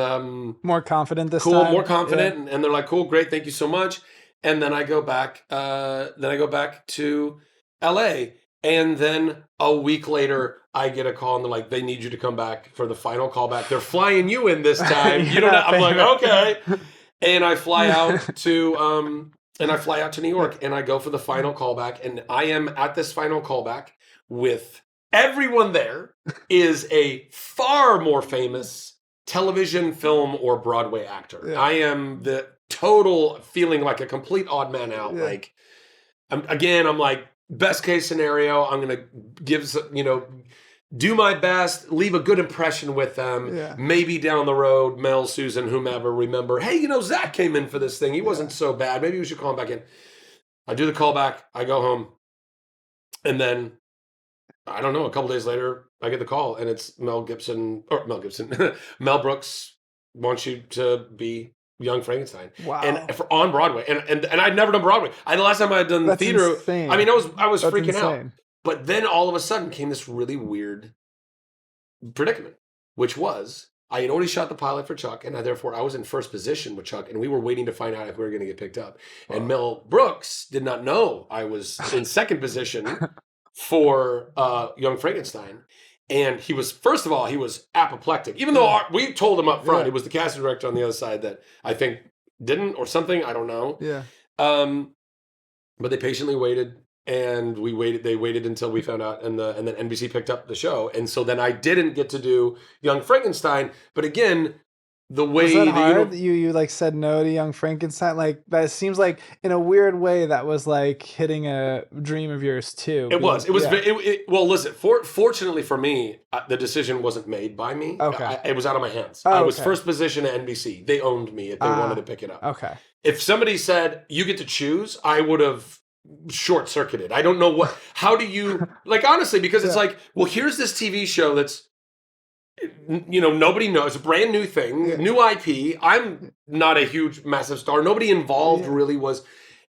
more confident this time. Cool, more confident, and they're like, cool, great, thank you so much, and then I go back, to LA, and then a week later, I get a call and they're like, they need you to come back for the final callback. They're flying you in this time. I'm like, okay. And I fly out to New York, and I go for the final callback, and I am at this final callback with everyone there is a far more famous television, film, or Broadway actor. Yeah. I am the total feeling like a complete odd man out. Yeah. I'm like, best case scenario, I'm going to do my best, leave a good impression with them. Yeah. Maybe down the road, Mel, Susan, whomever, remember, hey, Zach came in for this thing. He wasn't so bad. Maybe we should call him back in. I do the callback. I go home. And then, I don't know, a couple days later, I get the call, and it's Mel Brooks wants you to be Young Frankenstein. Wow. And on Broadway. And I'd never done Broadway. The last time I had done theater, insane. I mean, I was freaking insane. Out. But then all of a sudden came this really weird predicament, which was I had already shot the pilot for Chuck, and therefore I was in first position with Chuck, and we were waiting to find out if we were going to get picked up. Wow. And Mel Brooks did not know I was in second position for Young Frankenstein. And he was, first of all, he was apoplectic. Even though we told him up front, it was the casting director on the other side that I think didn't or something. I don't know. Yeah. But they patiently waited, and we waited. They waited until we found out, and then NBC picked up the show. And so then I didn't get to do Young Frankenstein. But again, the way was that hard? You said no to Young Frankenstein. Like that seems like in a weird way that was like hitting a dream of yours too. It was. Well, listen. Fortunately for me, the decision wasn't made by me. Okay. It was out of my hands. I was first position at NBC. They owned me if they wanted to pick it up. Okay. If somebody said you get to choose, I would have short-circuited. I don't know how do you honestly, because it's like, well, here's this TV show that's nobody knows, a brand new thing, new IP. I'm not a huge, massive star. Nobody involved really was.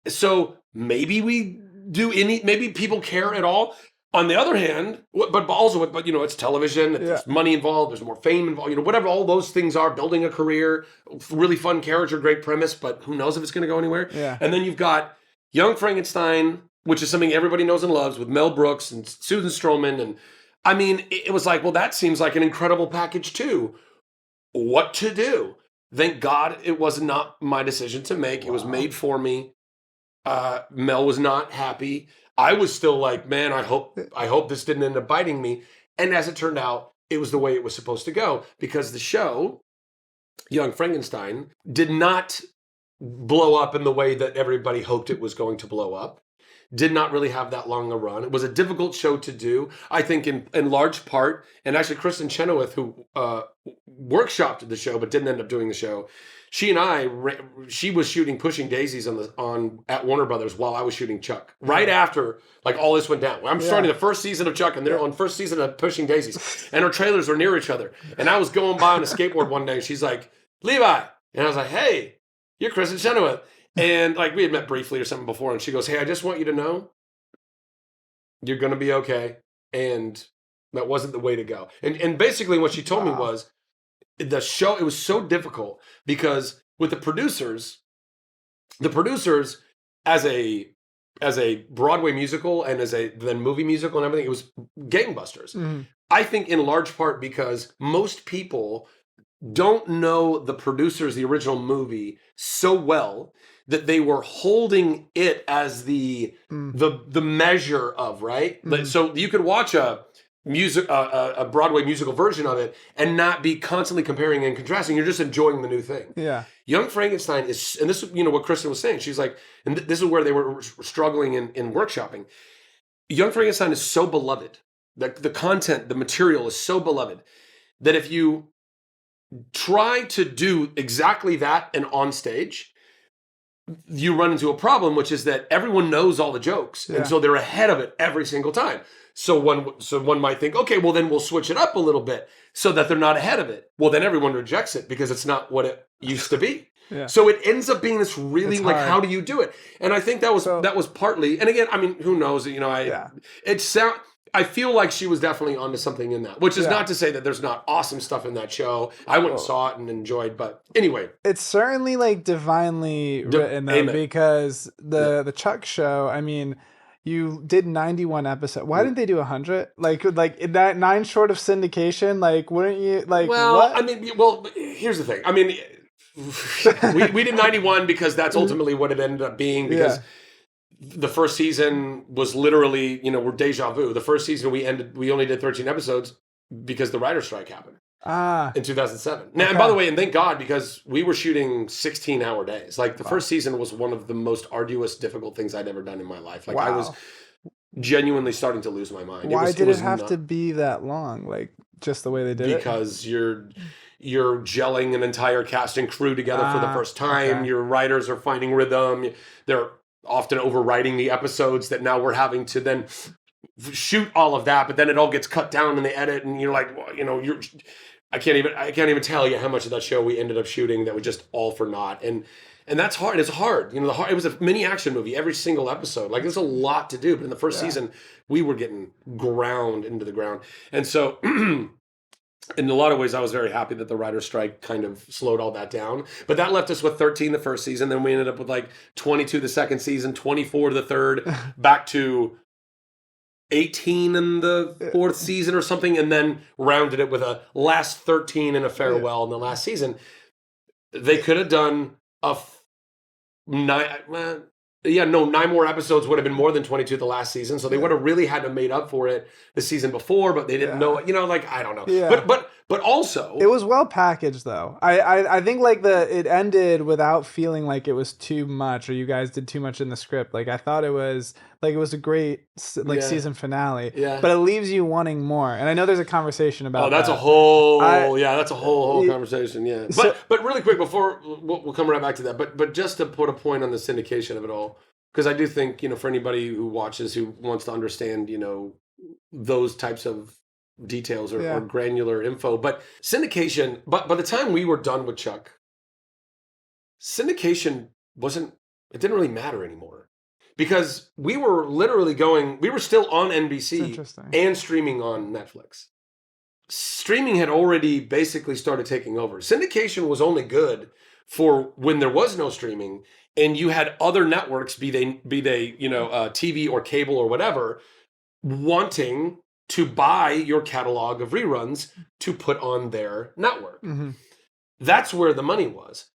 So maybe we do maybe people care at all. On the other hand, but it's television, there's money involved, there's more fame involved, whatever all those things are, building a career, really fun character, great premise, but who knows if it's going to go anywhere. Yeah. And then you've got Young Frankenstein, which is something everybody knows and loves, with Mel Brooks and Susan Stroman, and I mean, it was like, well, that seems like an incredible package too. What to do? Thank God it was not my decision to make. Wow. It was made for me. Mel was not happy. I was still like, man, I hope this didn't end up biting me. And as it turned out, it was the way it was supposed to go, because the show, Young Frankenstein, did not blow up in the way that everybody hoped it was going to blow up. did not really have that long a run. It was a difficult show to do, I think, in large part. And actually, Kristen Chenoweth, who workshopped the show but didn't end up doing the show, she and I, she was shooting Pushing Daisies at Warner Brothers while I was shooting Chuck. Right after, like, all this went down. I'm starting the first season of Chuck, and they're on first season of Pushing Daisies. And our trailers are near each other. And I was going by on a skateboard one day, and she's like, Levi. And I was like, hey, you're Kristen Chenoweth. And, like, we had met briefly or something before, and she goes, hey, I just want you to know you're going to be okay. And that wasn't the way to go. And basically what she told me was, the show, it was so difficult because with the producers as a Broadway musical and as a then movie musical and everything, it was gangbusters. Mm-hmm. I think in large part because most people don't know the producers, the original movie, so well that they were holding it as the measure of, right? Mm-hmm. So you could watch a Broadway musical version of it and not be constantly comparing and contrasting. You're just enjoying the new thing. Yeah. Young Frankenstein is, and this is, what Kristen was saying. She's like, and this is where they were struggling in workshopping. Young Frankenstein is so beloved. The content, the material is so beloved that if you try to do exactly that and on stage, you run into a problem, which is that everyone knows all the jokes. Yeah. And so they're ahead of it every single time. So one might think, okay, well then we'll switch it up a little bit so that they're not ahead of it. Well, then everyone rejects it because it's not what it used to be. Yeah. So it ends up being this really like, how do you do it? And I think that was partly, and again, I mean, who knows? I feel like she was definitely onto something in that, which is not to say that there's not awesome stuff in that show. I went and saw it and enjoyed, but anyway. It's certainly like divinely written though, because the Chuck show, I mean, you did 91 episodes. Why didn't they do 100? Like that 9 short of syndication, like wouldn't you like? Well, what? I mean, here's the thing. I mean, we did 91 because that's ultimately what it ended up being because the first season was literally, we're deja vu. The first season we only did 13 episodes because the writer's strike happened. In 2007. Now, and by the way, and thank God, because we were shooting 16-hour days. Like, the first season was one of the most arduous, difficult things I'd ever done in my life. Like, I was genuinely starting to lose my mind. Why did it have to be that long? Like, just the way they did it? Because you're gelling an entire cast and crew together for the first time. Okay. Your writers are finding rhythm. They're often overwriting the episodes that now we're having to then shoot all of that, but then it all gets cut down in the edit, and you're like, well, I can't even tell you how much of that show we ended up shooting that was just all for naught, and that's hard. It's hard, it was a mini action movie every single episode. Like, there's a lot to do, but in the first season we were getting ground into the ground, and so in a lot of ways I was very happy that the writer's strike kind of slowed all that down. But that left us with 13 the first season, then we ended up with like 22 the second season, 24 the third, back to 18 in the fourth season or something, and then rounded it with a last 13 and a farewell in the last season. They could have done 9 more episodes would have been more than 22 the last season, so they would have really had to made up for it the season before, but they didn't know it. I don't know. Yeah. But also, it was well packaged though. I think like it ended without feeling like it was too much or you guys did too much in the script. Like, I thought it was a great season finale. Yeah. But it leaves you wanting more. And I know there's a conversation about that's that. a whole conversation. Yeah. But really quick before we'll come right back to that. But just to put a point on the syndication of it all, because I do think, for anybody who watches who wants to understand, those types of details or granular info, but syndication, but by the time we were done with Chuck, syndication it didn't really matter anymore because we were still on NBC and streaming on Netflix. Streaming had already basically started taking over. Syndication was only good for when there was no streaming and you had other networks, be they TV or cable or whatever, wanting to buy your catalog of reruns to put on their network. Mm-hmm. That's where the money was.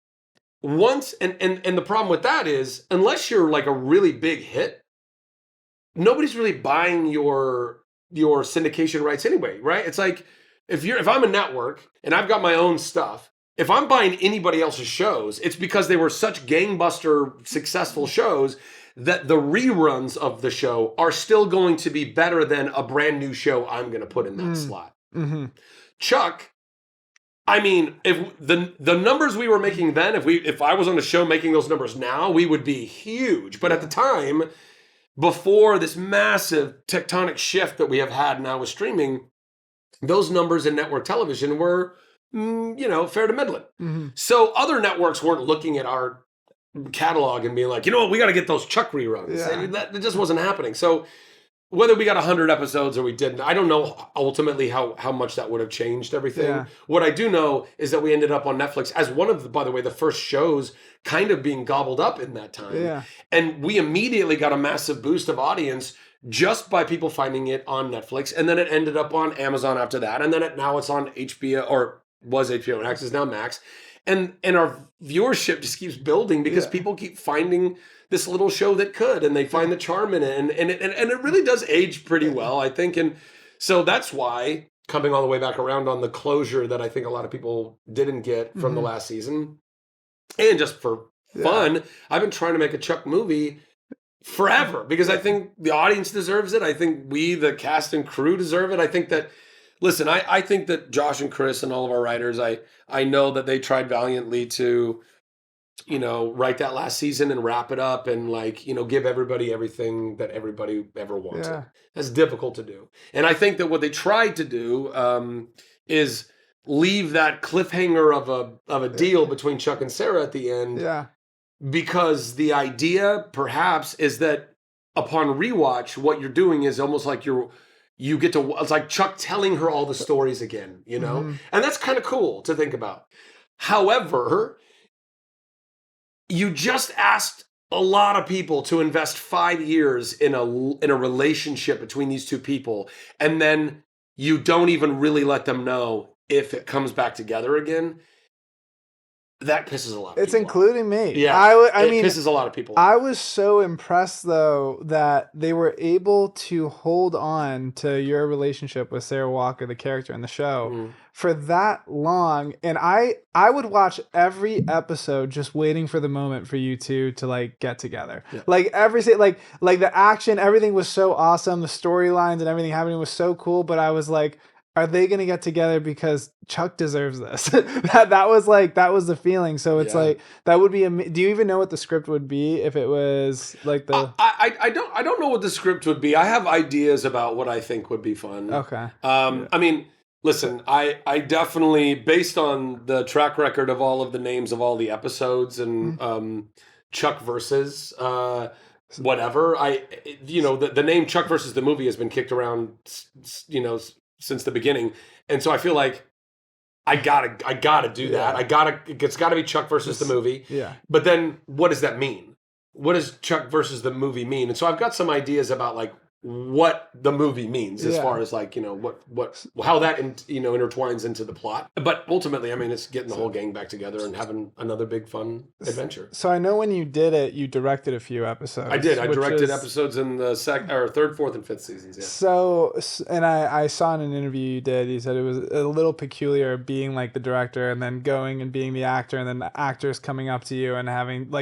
Once, and the problem with that is, unless you're like a really big hit, nobody's really buying your syndication rights anyway, right? It's like, if I'm a network and I've got my own stuff, if I'm buying anybody else's shows, it's because they were such gangbuster successful shows that the reruns of the show are still going to be better than a brand new show I'm going to put in that slot. Mm-hmm. Chuck, I mean, if the numbers we were making then, if I was on the show making those numbers now, we would be huge. But at the time, before this massive tectonic shift that we have had now with streaming, those numbers in network television were, fair to middling. Mm-hmm. So other networks weren't looking at our catalog and being like, you know what, we got to get those Chuck reruns. Yeah. And that just wasn't happening. So whether we got 100 episodes or we didn't, I don't know ultimately how much that would have changed everything. Yeah. What I do know is that we ended up on Netflix as one of by the way, the first shows kind of being gobbled up in that time. Yeah. And we immediately got a massive boost of audience just by people finding it on Netflix. And then it ended up on Amazon after that. And then now it's on HBO, or was HBO Max, is now Max. And our viewership just keeps building because people keep finding this little show that could, and they find the charm in it. And it really does age pretty well, I think. And so that's why, coming all the way back around on the closure that I think a lot of people didn't get from the last season, and just for fun, I've been trying to make a Chuck movie forever because I think the audience deserves it. I think we, the cast and crew, deserve it. I think that, listen, I think that Josh and Chris and all of our writers, I know that they tried valiantly to, write that last season and wrap it up and give everybody everything that everybody ever wanted. Yeah. That's difficult to do. And I think that what they tried to do is leave that cliffhanger of a deal between Chuck and Sarah at the end. Yeah. Because the idea perhaps is that upon rewatch, what you're doing is almost like you get to, it's like Chuck telling her all the stories again, And that's kind of cool to think about. However, you just asked a lot of people to invest 5 years in a relationship between these two people, and then you don't even really let them know if it comes back together again. That pisses a lot of people It's including me. Yeah, I mean, it pisses a lot of people I was so impressed, though, that they were able to hold on to your relationship with Sarah Walker, the character in the show, for that long. And I would watch every episode just waiting for the moment for you two to get together. Yeah. Like the action, everything was so awesome. The storylines and everything happening was so cool. But I was like, are they going to get together because Chuck deserves this? that was the feeling. So it's that would be. Do you even know what the script would be if it was like the? I don't know what the script would be. I have ideas about what I think would be fun. Okay. I mean, listen, I definitely, based on the track record of all of the names of all the episodes and Chuck versus whatever, the name Chuck versus the movie has been kicked around, since the beginning. And so I feel like I gotta do that. It's gotta be Chuck versus the movie. Yeah. But then what does that mean? What does Chuck versus the movie mean? And so I've got some ideas about what the movie means as far as how that intertwines into the plot. But ultimately, I mean, it's getting the whole gang back together and having another big fun adventure. So I know when you did it, you directed a few episodes. I did. I directed episodes in the third, fourth, and fifth seasons. Yeah. So, and I saw in an interview you did, you said it was a little peculiar being the director and then going and being the actor, and then the actors coming up to you and having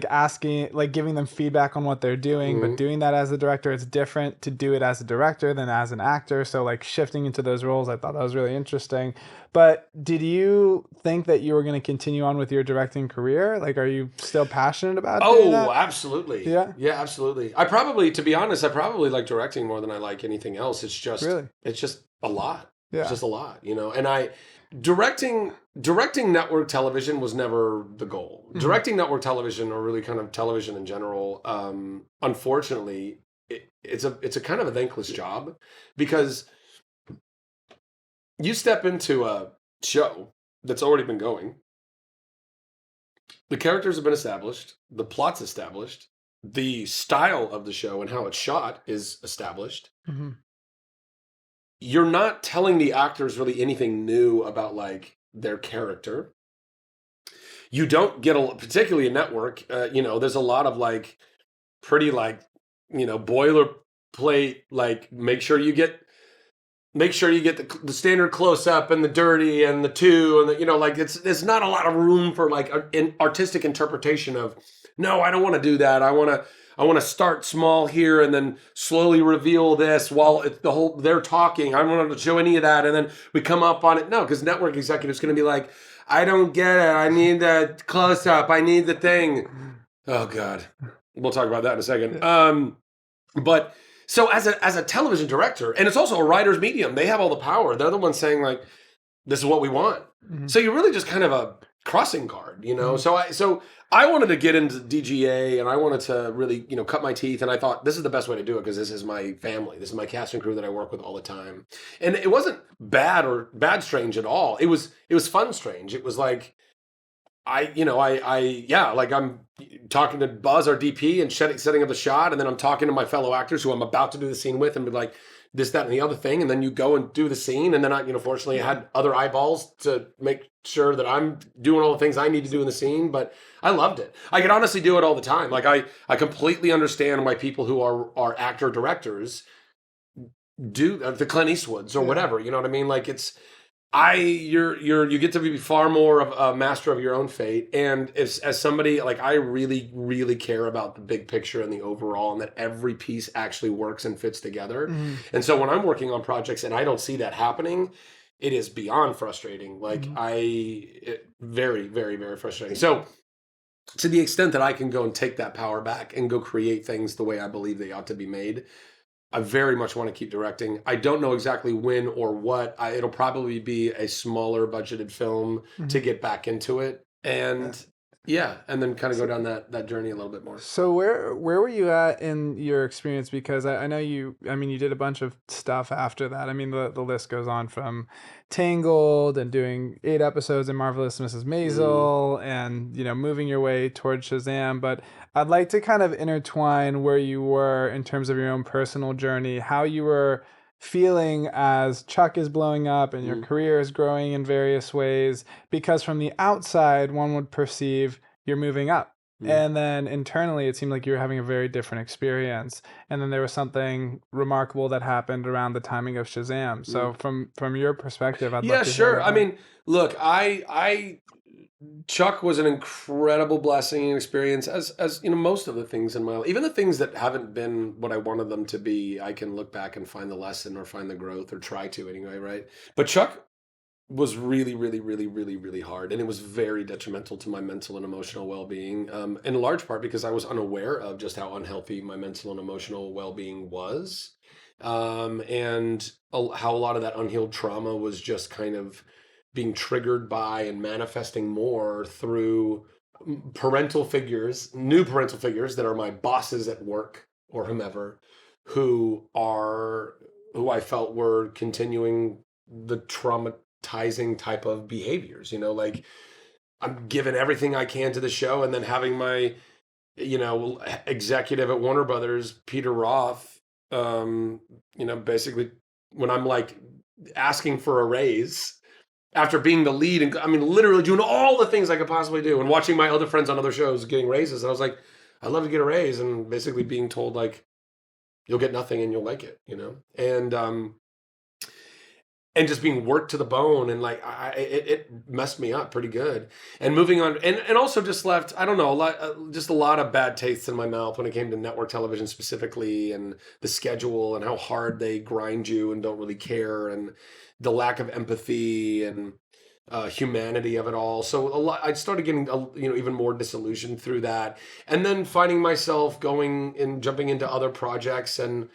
asking, giving them feedback on what they're doing, but doing that as the director, it's different to do it as a director than as an actor. So shifting into those roles, I thought that was really interesting. But did you think that you were going to continue on with your directing career? Are you still passionate about doing that? Oh, absolutely. Yeah, absolutely. To be honest, I probably like directing more than I like anything else. It's just, it's just a lot. Yeah. It's just a lot, and directing network television was never the goal. Mm-hmm. Directing network television, or really kind of television in general, unfortunately, it's a kind of a thankless job, because you step into a show that's already been going. The characters have been established. The plot's established. The style of the show and how it's shot is established. Mm-hmm. You're not telling the actors really anything new about their character. You don't get particularly a network. There's a lot of pretty boilerplate. Make sure you get the standard close up and the dirty and the two and there's not a lot of room for an artistic interpretation of, no, I don't want to do that. I want I want to start small here and then slowly reveal this while they're talking. I don't want to show any of that. And then we come up on it. No, because network executive's going to be like, I don't get it. I need the close up. I need the thing. Oh God. We'll talk about that in a second. But so as a television director, and it's also a writer's medium, they have all the power. They're the ones saying like, this is what we want. Mm-hmm. So you're really just kind of a crossing guard, you know? Mm-hmm. So I wanted to get into DGA and I wanted to really, you know, cut my teeth. And I thought this is the best way to do it because this is my family. This is my cast and crew that I work with all the time. And it wasn't bad strange at all. It was fun strange. It was like, I'm talking to Buzz, our DP, and setting up the shot. And then I'm talking to my fellow actors who I'm about to do the scene with and be like, this, that, and the other thing. And then you go and do the scene. And then fortunately I had other eyeballs to make sure that I'm doing all the things I need to do in the scene. But I loved it. I could honestly do it all the time. Like I completely understand why people who are actor directors do the Clint Eastwoods or whatever. You know what I mean? Like you get to be far more of a master of your own fate. And as somebody, like I really, really care about the big picture and the overall and that every piece actually works and fits together. Mm-hmm. And so when I'm working on projects and I don't see that happening, it is beyond frustrating. Like very, very, very frustrating. So to the extent that I can go and take that power back and go create things the way I believe they ought to be made, I very much want to keep directing. I don't know exactly when or what. It'll probably be a smaller budgeted film to get back into it. And and then kind of go down that journey a little bit more. So where were you at in your experience? Because I know you did a bunch of stuff after that. I mean, the list goes on from Tangled and doing 8 episodes in Marvelous Mrs Maisel and, moving your way towards Shazam. But I'd like to kind of intertwine where you were in terms of your own personal journey, how you were feeling as Chuck is blowing up and your career is growing in various ways, because from the outside, one would perceive you're moving up. And then internally, it seemed like you were having a very different experience. And then there was something remarkable that happened around the timing of Shazam. So from your perspective, I'd love to hear I mean, look, Chuck was an incredible blessing and experience, as most of the things in my life, even the things that haven't been what I wanted them to be. I can look back and find the lesson or find the growth, or try to anyway, right? But Chuck was really, really, really, really, really hard, and it was very detrimental to my mental and emotional well-being, in large part because I was unaware of just how unhealthy my mental and emotional well-being was, and how a lot of that unhealed trauma was just kind of being triggered by and manifesting more through new parental figures that are my bosses at work or whomever, who I felt were continuing the traumatizing type of behaviors. Like I'm giving everything I can to the show, and then having my, executive at Warner Brothers, Peter Roth, basically when I'm like asking for a raise, after being the lead and literally doing all the things I could possibly do, and watching my other friends on other shows getting raises. And I was like, I'd love to get a raise, and basically being told like, you'll get nothing and you'll like it, and just being worked to the bone. And like, it messed me up pretty good. And moving on, and also just left, I don't know, a lot of bad tastes in my mouth when it came to network television specifically, and the schedule and how hard they grind you and don't really care, and the lack of empathy and humanity of it all. So I started getting even more disillusioned through that, and then finding myself jumping into other projects and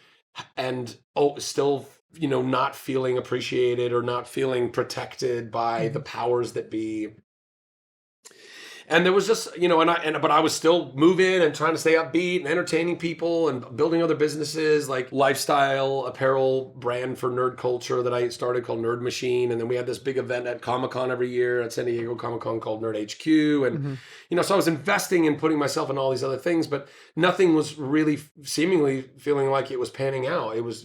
still not feeling appreciated or not feeling protected by the powers that be. And there was just, but I was still moving and trying to stay upbeat and entertaining people and building other businesses, like lifestyle apparel brand for nerd culture that I started called Nerd Machine. And then we had this big event at Comic-Con every year at San Diego Comic-Con called Nerd HQ. And, so I was investing in putting myself in all these other things, but nothing was really seemingly feeling like it was panning out. It was,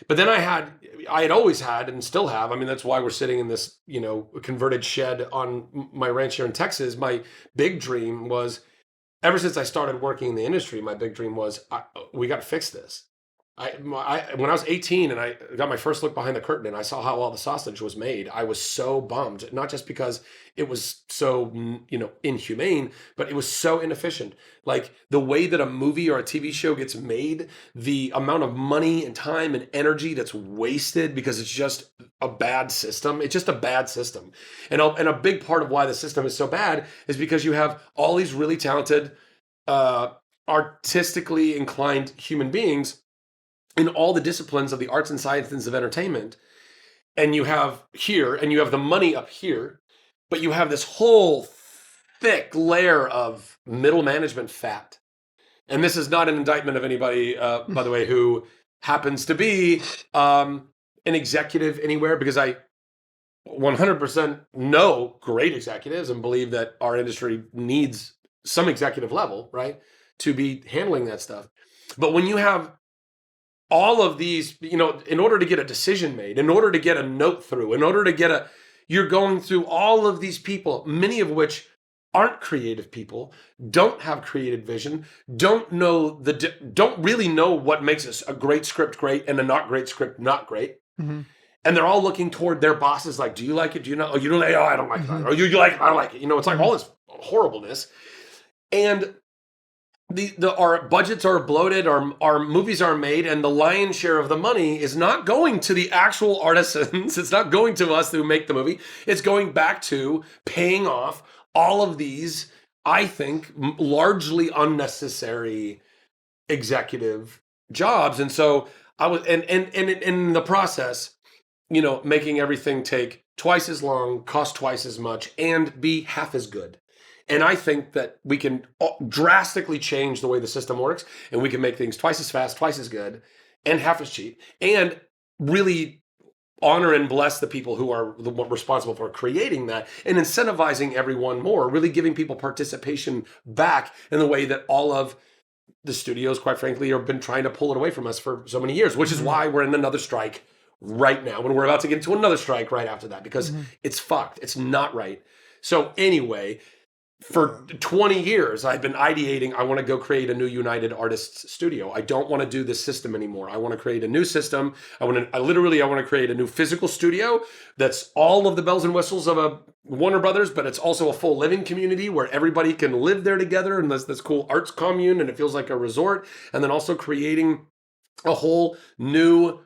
but then I had always had and still have. That's why we're sitting in this, converted shed on my ranch here in Texas. My big dream was, ever since I started working in the industry, my big dream was, we got to fix this. When I was 18 and I got my first look behind the curtain and I saw how all the sausage was made, I was so bummed. Not just because it was so, inhumane, but it was so inefficient. Like the way that a movie or a TV show gets made, the amount of money and time and energy that's wasted because it's just a bad system. It's just a bad system. And a big part of why the system is so bad is because you have all these really talented, artistically inclined human beings in all the disciplines of the arts and sciences of entertainment. And you have the money up here, but you have this whole thick layer of middle management fat. And this is not an indictment of anybody, by the way, who happens to be an executive anywhere, because I 100% know great executives and believe that our industry needs some executive level, right, to be handling that stuff. But when you have all of these, in order to get a decision made, in order to get a note through, in order to get you're going through all of these people, many of which aren't creative people, don't have creative vision, don't really know what makes a great script great and a not great script not great. Mm-hmm. And they're all looking toward their bosses like, do you like it? Do you not? Oh, you don't like it? Oh, I don't like it. Oh, you like it? I don't like it. It's like all this horribleness. And our budgets are bloated, our movies are made, and the lion's share of the money is not going to the actual artisans. It's not going to us who make the movie. It's going back to paying off all of these, I think, largely unnecessary executive jobs. And so I was, and in the process, making everything take twice as long, cost twice as much, and be half as good. And I think that we can drastically change the way the system works, and we can make things twice as fast, twice as good, and half as cheap, and really honor and bless the people who are responsible for creating that, and incentivizing everyone more, really giving people participation back in the way that all of the studios, quite frankly, have been trying to pull it away from us for so many years, which is why we're in another strike right now, when we're about to get into another strike right after that, because it's fucked. It's not right. So anyway, for 20 years, I've been ideating, I want to go create a new United Artists studio. I don't want to do this system anymore. I want to create a new system. I want to create a new physical studio that's all of the bells and whistles of a Warner Brothers, but it's also a full living community where everybody can live there together, and this cool arts commune, and it feels like a resort. And then also creating a whole new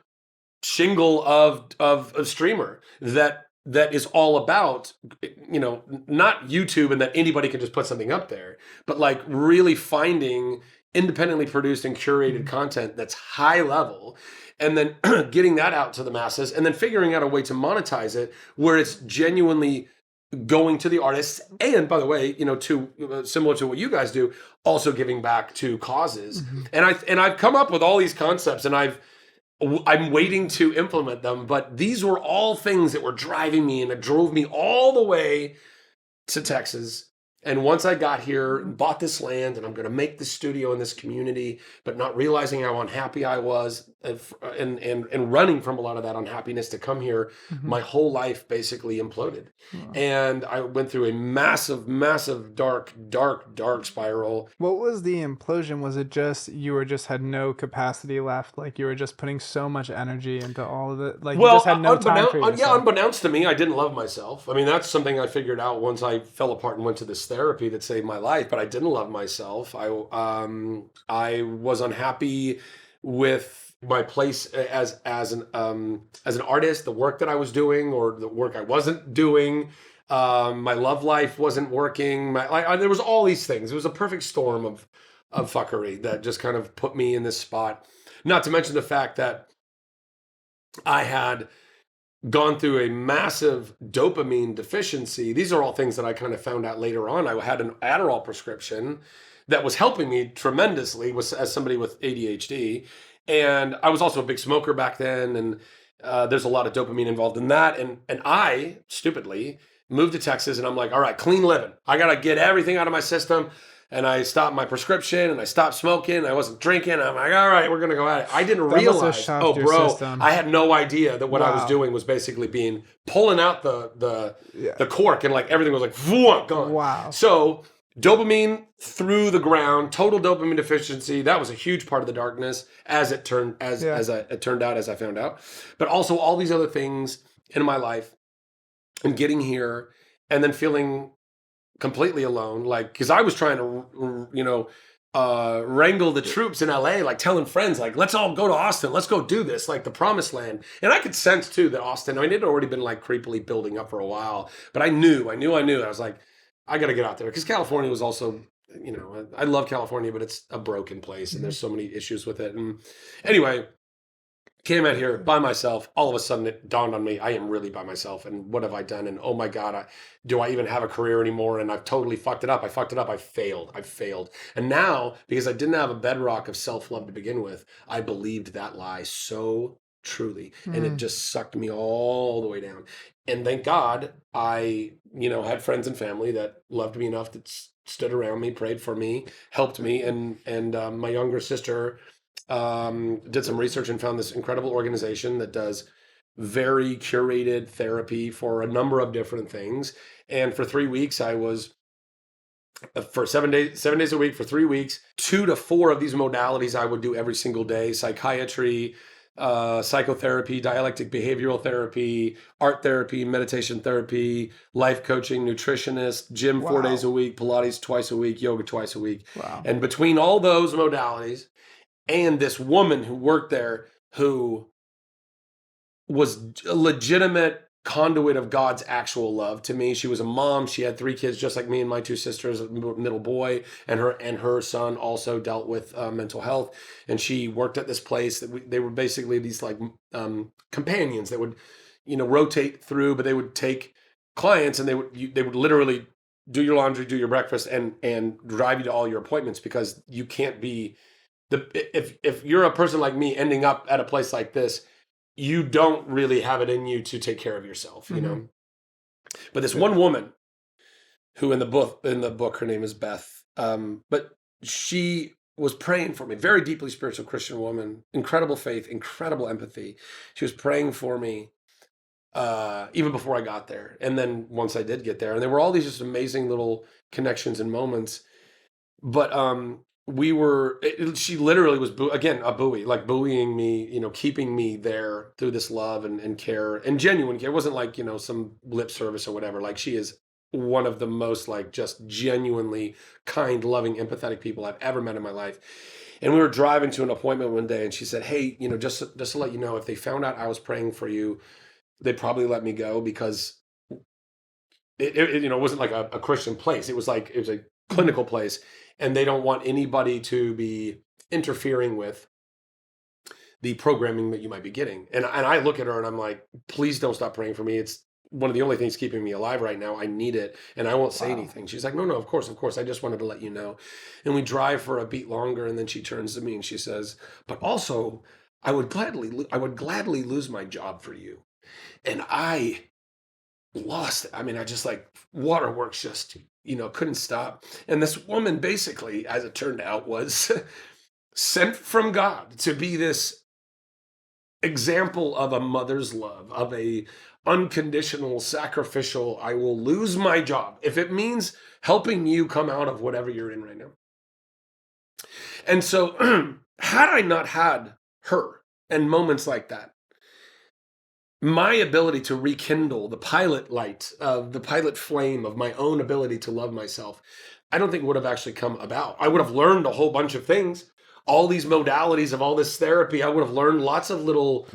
shingle of streamer that is all about, not YouTube and that anybody can just put something up there, but like really finding independently produced and curated content that's high level, and then getting that out to the masses, and then figuring out a way to monetize it where it's genuinely going to the artists. And by the way, similar to what you guys do, also giving back to causes. Mm-hmm. And I've come up with all these concepts, and I'm waiting to implement them, but these were all things that were driving me, and it drove me all the way to Texas. And once I got here and bought this land, and I'm going to make this studio in this community, but not realizing how unhappy I was, and running from a lot of that unhappiness to come here, my whole life basically imploded. Wow. And I went through a massive, massive, dark spiral. What was the implosion? Was it just you had no capacity left? Like you were just putting so much energy into all of it? Like you just had no time for yourself? Yeah, unbeknownst to me, I didn't love myself. I mean, that's something I figured out once I fell apart and went to this therapy that saved my life, but I didn't love myself. I was unhappy with my place as an artist, the work that I was doing or the work I wasn't doing. My love life wasn't working. There was all these things. It was a perfect storm of fuckery that just kind of put me in this spot. Not to mention the fact that I had gone through a massive dopamine deficiency. These are all things that I kind of found out later on. I had an Adderall prescription that was helping me tremendously as somebody with ADHD. And I was also a big smoker back then. And there's a lot of dopamine involved in that. And I, stupidly, moved to Texas, and I'm like, all right, clean living. I got to get everything out of my system. And I stopped my prescription, and I stopped smoking. I wasn't drinking. I'm like, all right, we're going to go at it. I didn't realize, system. I had no idea that what I was doing was basically pulling out the cork, and like everything was like, gone. Wow. So dopamine through the ground, total dopamine deficiency. That was a huge part of the darkness, as it turned it turned out, as I found out. But also all these other things in my life, and getting here, and then feeling completely alone, like, because I was trying to, wrangle the troops in LA, like telling friends, like, let's all go to Austin, let's go do this, like the promised land. And I could sense too that Austin, I mean, it had already been like creepily building up for a while, but I knew. I was like, I got to get out there, because California was also, I love California, but it's a broken place, and there's so many issues with it. And anyway, came out here by myself. All of a sudden, it dawned on me, I am really by myself. And what have I done? And oh my God, do I even have a career anymore? And I've totally fucked it up. I failed. And now, because I didn't have a bedrock of self-love to begin with, I believed that lie so truly. And it just sucked me all the way down. And thank God I, had friends and family that loved me enough that stood around me, prayed for me, helped me. And my younger sister did some research and found this incredible organization that does very curated therapy for a number of different things. And for 3 weeks, I was for 7 days a week for 3 weeks, 2 to 4 of these modalities I would do every single day: psychiatry, psychotherapy, dialectic behavioral therapy, art therapy, meditation therapy, life coaching, nutritionist, gym 4 days a week, Pilates twice a week, yoga twice a week. And between all those modalities, and this woman who worked there, who was a legitimate conduit of God's actual love to me. She was a mom. She had 3 kids, just like me and my 2 sisters, a middle boy, and her son also dealt with mental health. And she worked at this place that they were basically these like companions that would, rotate through, but they would take clients and they would literally do your laundry, do your breakfast, and drive you to all your appointments, because you can't be if you're a person like me ending up at a place like this, you don't really have it in you to take care of yourself, But this one woman, who in the book, her name is Beth, but she was praying for me, very deeply spiritual Christian woman, incredible faith, incredible empathy. She was praying for me even before I got there, and then once I did get there, and there were all these just amazing little connections and moments. But she literally was, again, a buoy, like buoying me, keeping me there through this love and care and genuine care. It wasn't like, some lip service or whatever. Like, she is one of the most, like, just genuinely kind, loving, empathetic people I've ever met in my life. And we were driving to an appointment one day, and she said, hey, just to let you know, if they found out I was praying for you, they'd probably let me go, because it wasn't like a Christian place. It was a clinical place. And they don't want anybody to be interfering with the programming that you might be getting. And I look at her and I'm like, please don't stop praying for me. It's one of the only things keeping me alive right now. I need it. And I won't say anything. She's like, no, of course. I just wanted to let you know. And we drive for a beat longer. And then she turns to me and she says, but also I would gladly lose my job for you. And I lost it. I mean, I just, like, waterworks just, couldn't stop. And this woman basically, as it turned out, was sent from God to be this example of a mother's love, of a unconditional, sacrificial, I will lose my job if it means helping you come out of whatever you're in right now. And so had I not had her and moments like that, my ability to rekindle the pilot light of the pilot flame of my own ability to love myself, I don't think would have actually come about. I would have learned a whole bunch of things, all these modalities of all this therapy. I would have learned lots of little,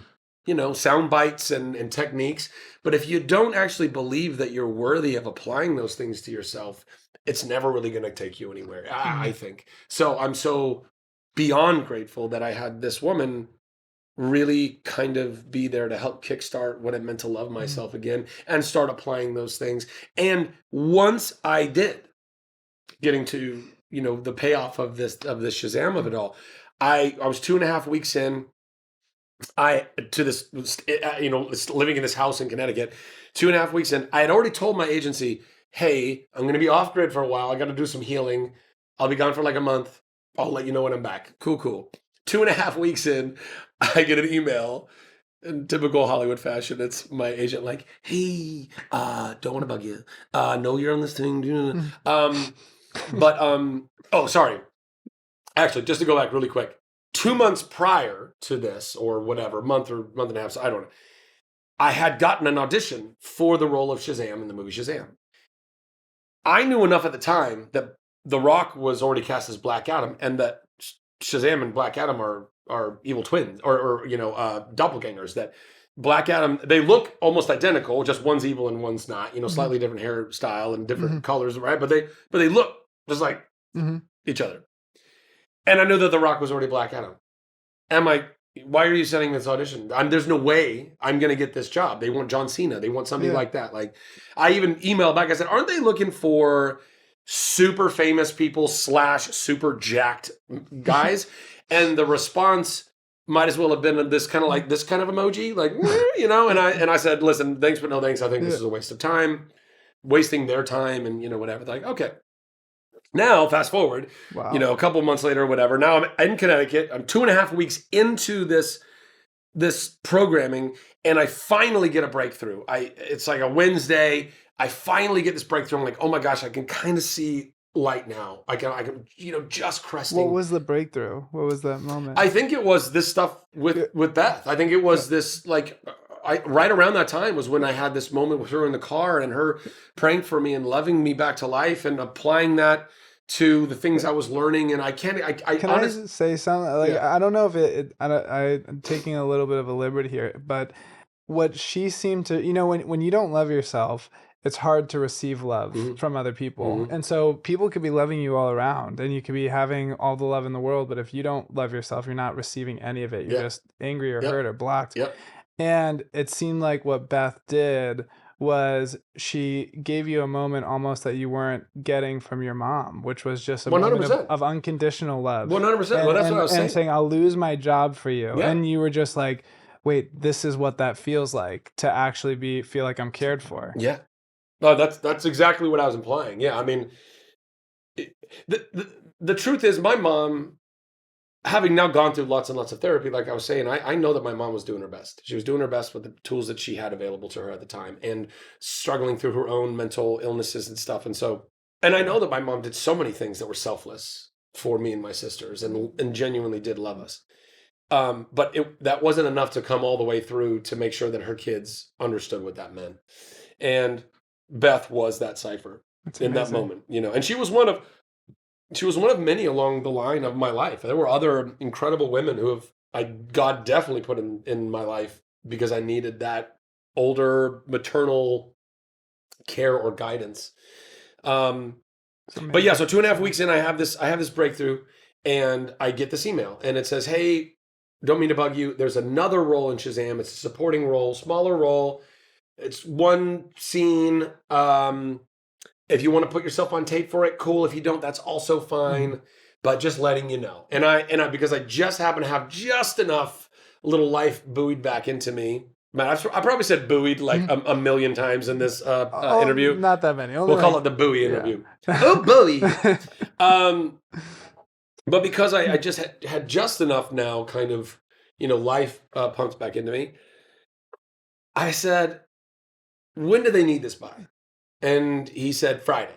sound bites and techniques. But if you don't actually believe that you're worthy of applying those things to yourself, it's never really going to take you anywhere, I think. So I'm so beyond grateful that I had this woman really kind of be there to help kickstart what it meant to love myself again and start applying those things. And once I did, getting to, the payoff of this Shazam of it all, I was 2.5 weeks in, living in this house in Connecticut, 2.5 weeks in, I had already told my agency, hey, I'm going to be off grid for a while. I got to do some healing. I'll be gone for like a month. I'll let you know when I'm back. Cool. 2.5 weeks in, I get an email in typical Hollywood fashion. It's my agent like, hey, don't want to bug you. Know you're on this thing. But oh, sorry. Actually, just to go back really quick, 2 months prior to this, or whatever, month and a half, so I don't know, I had gotten an audition for the role of Shazam in the movie Shazam. I knew enough at the time that The Rock was already cast as Black Adam, and that Shazam and Black Adam are evil twins, or doppelgangers. That Black Adam, they look almost identical, just one's evil and one's not. Slightly different hairstyle and different colors, right? But they look just like each other. And I knew that The Rock was already Black Adam. Why are you sending this audition? There's no way I'm going to get this job. They want John Cena. They want somebody like that. Like, I even emailed back. I said, aren't they looking for super famous people / super jacked guys? And the response might as well have been this kind of emoji, like, and I said, listen, thanks, but no thanks. I think this is a waste of time, wasting their time and, whatever. They're like, okay. Now, fast forward, a couple months later or whatever. Now I'm in Connecticut. I'm 2.5 weeks into this programming, and I finally get a breakthrough. It's like a Wednesday. I finally get this breakthrough. I'm like, oh my gosh, I can kind of see light now. I can just cresting. What was the breakthrough? What was that moment? I think it was this stuff with Beth. I think it was this right around that time was when I had this moment with her in the car and her praying for me and loving me back to life and applying that to the things I was learning. And can I say something? I don't know if I'm taking a little bit of a liberty here, but what she seemed to, when you don't love yourself, it's hard to receive love from other people. And so people could be loving you all around and you could be having all the love in the world, but if you don't love yourself, you're not receiving any of it. You're just angry or hurt or blocked. And it seemed like what Beth did was she gave you a moment almost that you weren't getting from your mom, which was just a 100%. Moment of unconditional love. 100%. Well, that's what I was saying. And saying, I'll lose my job for you. And you were just like, wait, this is what that feels like to actually feel like I'm cared for. Yeah. No, that's exactly what I was implying. Yeah. I mean, the truth is my mom, having now gone through lots and lots of therapy, like I was saying, I know that my mom was doing her best. She was doing her best with the tools that she had available to her at the time and struggling through her own mental illnesses and stuff. And I know that my mom did so many things that were selfless for me and my sisters and genuinely did love us. But that wasn't enough to come all the way through to make sure that her kids understood what that meant. And Beth was that cipher in that moment, and she was one of many along the line of my life. There were other incredible women who God definitely put in my life because I needed that older maternal care or guidance. But yeah, so 2.5 weeks in, I have this breakthrough and I get this email and it says, hey, don't mean to bug you. There's another role in Shazam. It's a supporting role, smaller role. It's one scene. If you want to put yourself on tape for it, cool. If you don't, that's also fine. But just letting you know. And I because I just happen to have just enough little life buoyed back into me. Man, I probably said buoyed like a million times in this interview. Not that many. We'll call it the buoy interview. Oh, buoy. But because I just had just enough now kind of, life pumped back into me, I said, when do they need this by? And he said, Friday,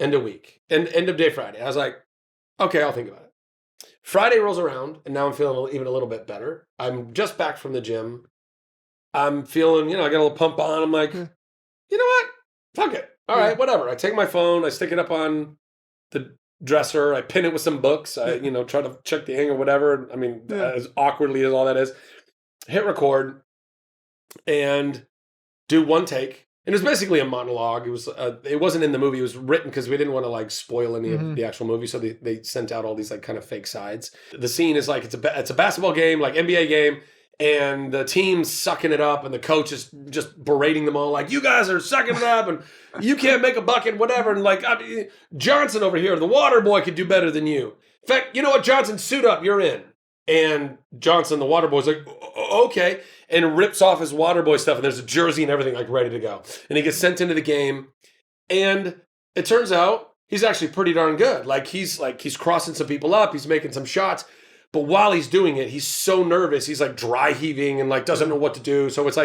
end of week, end of day Friday. I was like, okay, I'll think about it. Friday rolls around, and now I'm feeling even a little bit better. I'm just back from the gym. I'm feeling, I got a little pump on. I'm like, you know what? Fuck it. All right, whatever. I take my phone, I stick it up on the dresser, I pin it with some books, I, try to check the hang or whatever. I mean, as awkwardly as all that is, hit record and do one take. And it was basically a monologue. It wasn't in the movie. It was written because we didn't want to spoil any of the actual movie. So they sent out all these kind of fake sides. The scene is it's a basketball game, like NBA game, and the team's sucking it up, and the coach is just berating them all, like, you guys are sucking it up, and you can't make a bucket, whatever. And Johnson over here, the water boy, could do better than you. In fact, you know what, Johnson, suit up, you're in. And Johnson, the water boy's like, okay, and rips off his water boy stuff, and there's a jersey and everything ready to go. And he gets sent into the game, and it turns out he's actually pretty darn good. He's crossing some people up, he's making some shots, but while he's doing it, he's so nervous, he's dry heaving and doesn't know what to do. So it's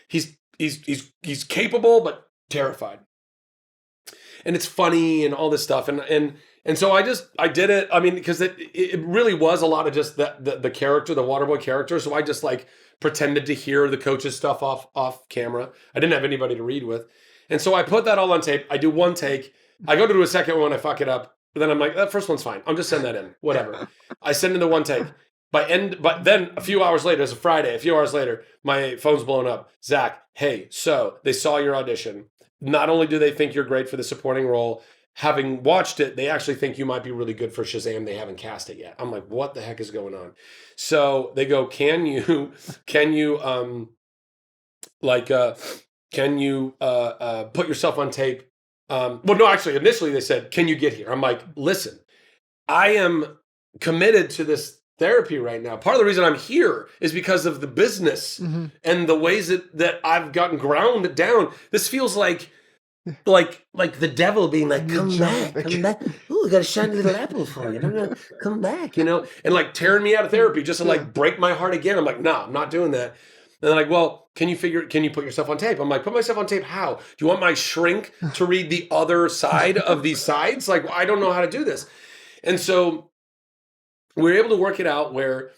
he's capable but terrified. and it's funny and all this stuff. And so I did it. I mean, because it really was a lot of just the character, the Waterboy character. So I just like pretended to hear the coach's stuff off camera. I didn't have anybody to read with. And so I put that all on tape. I do one take. I go to do a second one. I fuck it up. But then I'm like, that first one's fine. I'm just send that in. Whatever. I send in the one take. But then a few hours later, it's a Friday, a few hours later, my phone's blown up. Zach, hey, so they saw your audition. Not only do they think you're great for the supporting role, having watched it, they actually think you might be really good for Shazam. They haven't cast it yet. I'm like, what the heck is going on? So they go, can you put yourself on tape? Well, no, actually, initially they said, can you get here? I'm like, listen, I am committed to this therapy right now. Part of the reason I'm here is because of the business and the ways that I've gotten ground down. This feels like the devil being like, come back. Ooh, I got a shiny little apple for you. Come back, and like tearing me out of therapy just to like break my heart again. I'm like, no, I'm not doing that. And they're like, well, can you put yourself on tape? I'm like, put myself on tape how? Do you want my shrink to read the other side of these sides? Like, I don't know how to do this. And so we were able to work it out where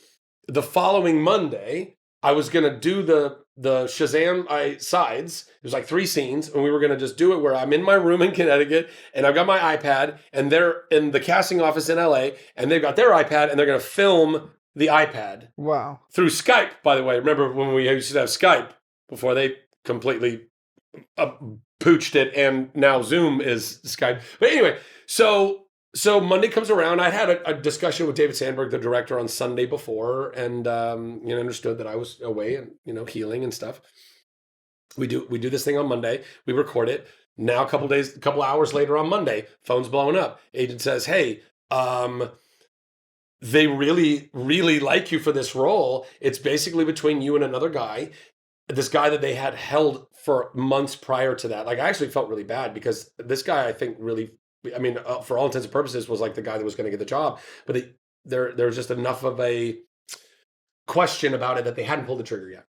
the following Monday, I was going to do the Shazam sides. It was like 3 scenes, and we were going to just do it where I'm in my room in Connecticut, and I've got my iPad, and they're in the casting office in LA, and they've got their iPad, and they're going to film the iPad. Wow. Through Skype, by the way. Remember when we used to have Skype before they completely pooched it, and now Zoom is Skype. But anyway, so Monday comes around. I had a discussion with David Sandberg, the director, on Sunday before, and understood that I was away and healing and stuff. We do this thing on Monday. We record it. Now a couple hours later on Monday, phone's blowing up. Agent says, "Hey, they really, really like you for this role. It's basically between you and another guy. This guy that they had held for months prior to that. Like, I actually felt really bad because this guy, I think, really." I mean, for all intents and purposes, was like the guy that was going to get the job. But there was just enough of a question about it that they hadn't pulled the trigger yet.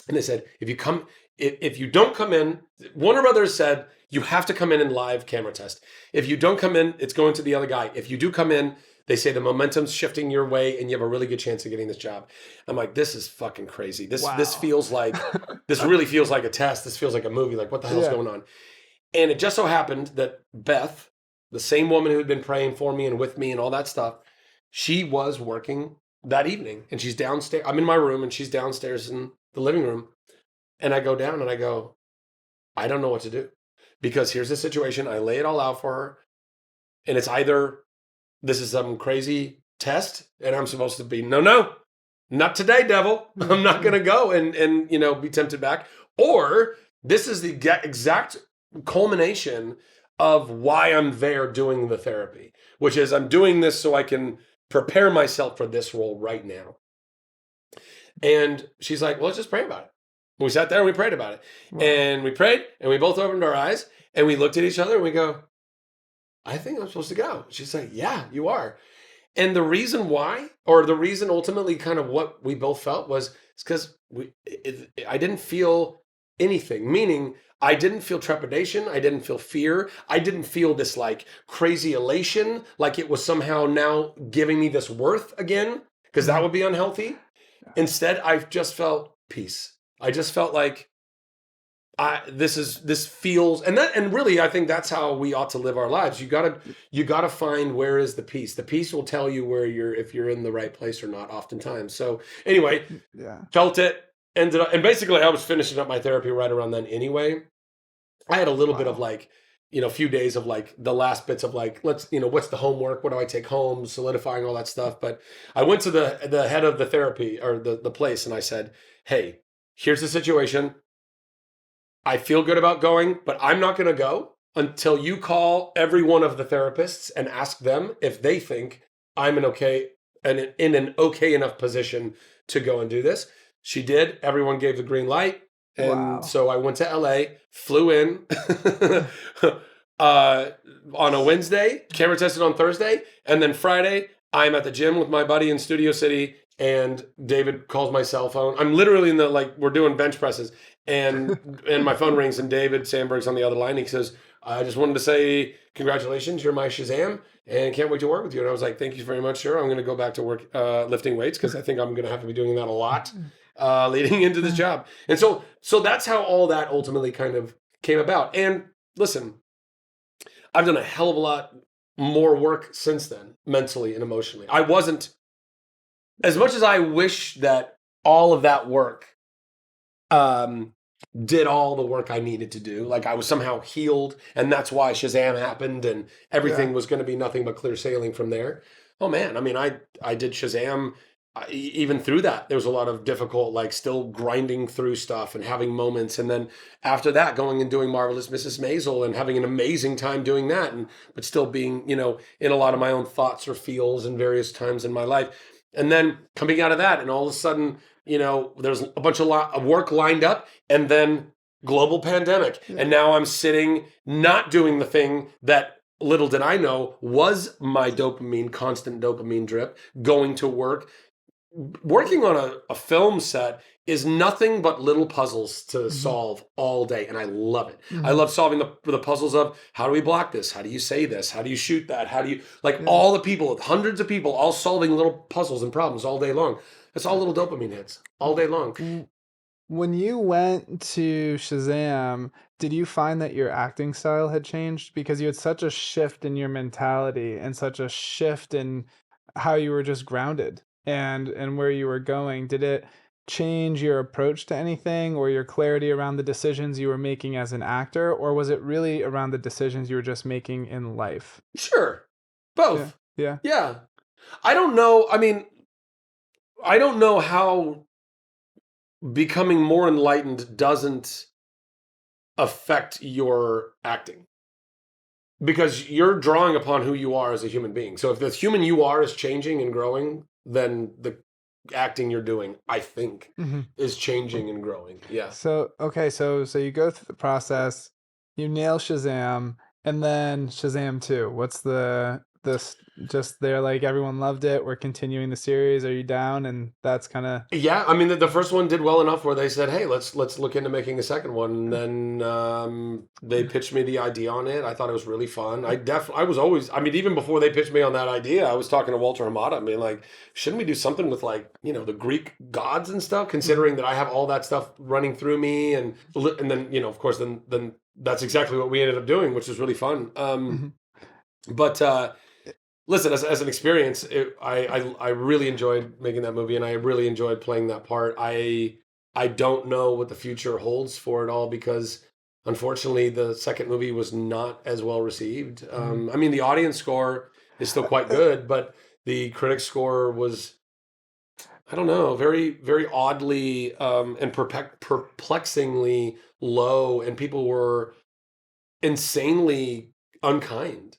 And they said, if you don't come in, Warner Brothers said, you have to come in and live camera test. If you don't come in, it's going to the other guy. If you do come in, they say the momentum's shifting your way and you have a really good chance of getting this job. I'm like, this is fucking crazy. This feels like, this really feels like a test. This feels like a movie. Like, what the hell's going on? And it just so happened that Beth, the same woman who had been praying for me and with me and all that stuff, she was working that evening. And she's downstairs. I'm in my room and she's downstairs in the living room. And I go down and I go, I don't know what to do. Because here's the situation. I lay it all out for her. And it's either this is some crazy test and I'm supposed to be, no, not today, devil. I'm not going to go and be tempted back. Or this is the exact culmination of why I'm there doing the therapy, which is I'm doing this so I can prepare myself for this role right now. And she's like, well, let's just pray about it. We sat there and we prayed about it. Wow. And we prayed and we both opened our eyes and we looked at each other and we go, I think I'm supposed to go. She's like, yeah, you are. And the reason why, or the reason ultimately kind of what we both felt was because I didn't feel anything, meaning I didn't feel trepidation. I didn't feel fear. I didn't feel this like crazy elation, like it was somehow now giving me this worth again, because that would be unhealthy. Instead, I just felt peace. I just felt like this feels, and really, I think that's how we ought to live our lives. You gotta find where is the peace. The peace will tell you if you're in the right place or not oftentimes. So anyway, felt it, ended up, and basically I was finishing up my therapy right around then anyway. I had a little bit of like, a few days of like the last bits of like, what's the homework? What do I take home? Solidifying all that stuff. But I went to the head of the therapy or the place and I said, hey, here's the situation. I feel good about going, but I'm not going to go until you call every one of the therapists and ask them if they think I'm in an okay enough position to go and do this. She did. Everyone gave the green light. And so I went to LA, flew in on a Wednesday, camera tested on Thursday, and then Friday, I'm at the gym with my buddy in Studio City, and David calls my cell phone. I'm literally we're doing bench presses, and my phone rings, and David Sandberg's on the other line. He says, "I just wanted to say congratulations, you're my Shazam, and can't wait to work with you." And I was like, "Thank you very much, sir. I'm going to go back to work lifting weights because I think I'm going to have to be doing that a lot leading into this job." And so that's how all that ultimately kind of came about. And listen, I've done a hell of a lot more work since then, mentally and emotionally. I wasn't, as much as I wish that all of that work did all the work I needed to do. Like I was somehow healed, and that's why Shazam happened, and everything was going to be nothing but clear sailing from there. Oh man, I mean, I did Shazam. Even through that, there was a lot of difficult, like still grinding through stuff and having moments, and then after that, going and doing Marvelous Mrs Maisel and having an amazing time doing that, but still being, in a lot of my own thoughts or feels in various times in my life, and then coming out of that, and all of a sudden, there's a bunch of work lined up, and then global pandemic, and now I'm sitting not doing the thing that little did I know was my constant dopamine drip, going to work. Working on a film set is nothing but little puzzles to solve all day, and I love it. I love solving the puzzles of how do we block this? How do you say this? How do you shoot that? How do you, all the people, hundreds of people, all solving little puzzles and problems all day long. It's all little dopamine hits all day long. When you went to Shazam, did you find that your acting style had changed? Because you had such a shift in your mentality and such a shift in how you were just grounded and where you were going. Did it change your approach to anything or your clarity around the decisions you were making as an actor? Or was it really around the decisions you were just making in life? Sure. Both. Yeah. I don't know. I mean, I don't know how becoming more enlightened doesn't affect your acting, because you're drawing upon who you are as a human being. So if the human you are is changing and growing, then the acting you're doing, I think, is changing and growing. Yeah. So you go through the process, you nail Shazam, and then Shazam 2. What's this just they're like, everyone loved it, we're continuing the series, are you down? And that's kind of... Yeah, I mean, the first one did well enough where they said, hey, let's look into making a second one. And then they pitched me the idea on it. I thought it was really fun. I was always, I mean, even before they pitched me on that idea, I was talking to Walter Hamada and being like, shouldn't we do something with the Greek gods and stuff, considering that I have all that stuff running through me, and then, of course, then that's exactly what we ended up doing, which was really fun. But listen, as an experience, I really enjoyed making that movie, and I really enjoyed playing that part. I don't know what the future holds for it all, because unfortunately the second movie was not as well received. I mean, the audience score is still quite good, but the critic score was, I don't know, very, very oddly and perplexingly low, and people were insanely unkind.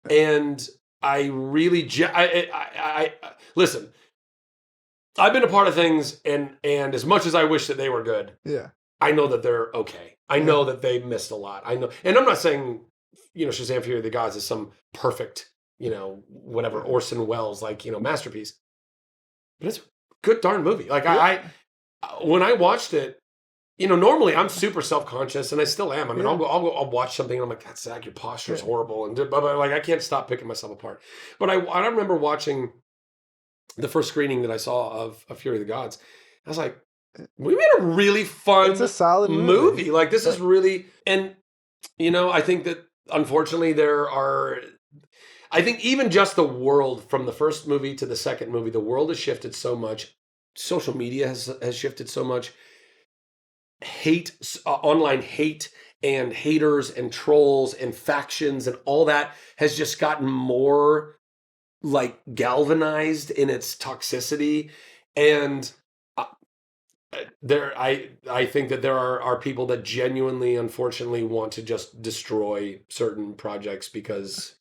And I really, I listen, I've been a part of things, and as much as I wish that they were good, I know that they're okay. I know that they missed a lot. I know, and I'm not saying, Shazam! Fury of the Gods is some perfect, whatever Orson Welles masterpiece, but it's a good darn movie. Like I when I watched it, normally I'm super self-conscious, and I still am. I mean, I'll watch something and I'm like, God, Zach, your posture is horrible. But I can't stop picking myself apart. But I remember watching the first screening that I saw of Fury of the Gods. I was like, we made a really fun, it's a solid movie. Like, this is really, and, I think that unfortunately I think even just the world from the first movie to the second movie, the world has shifted so much. Social media has shifted so much. Online hate and haters and trolls and factions and all that has just gotten more galvanized in its toxicity. And I think that there are people that genuinely, unfortunately, want to just destroy certain projects because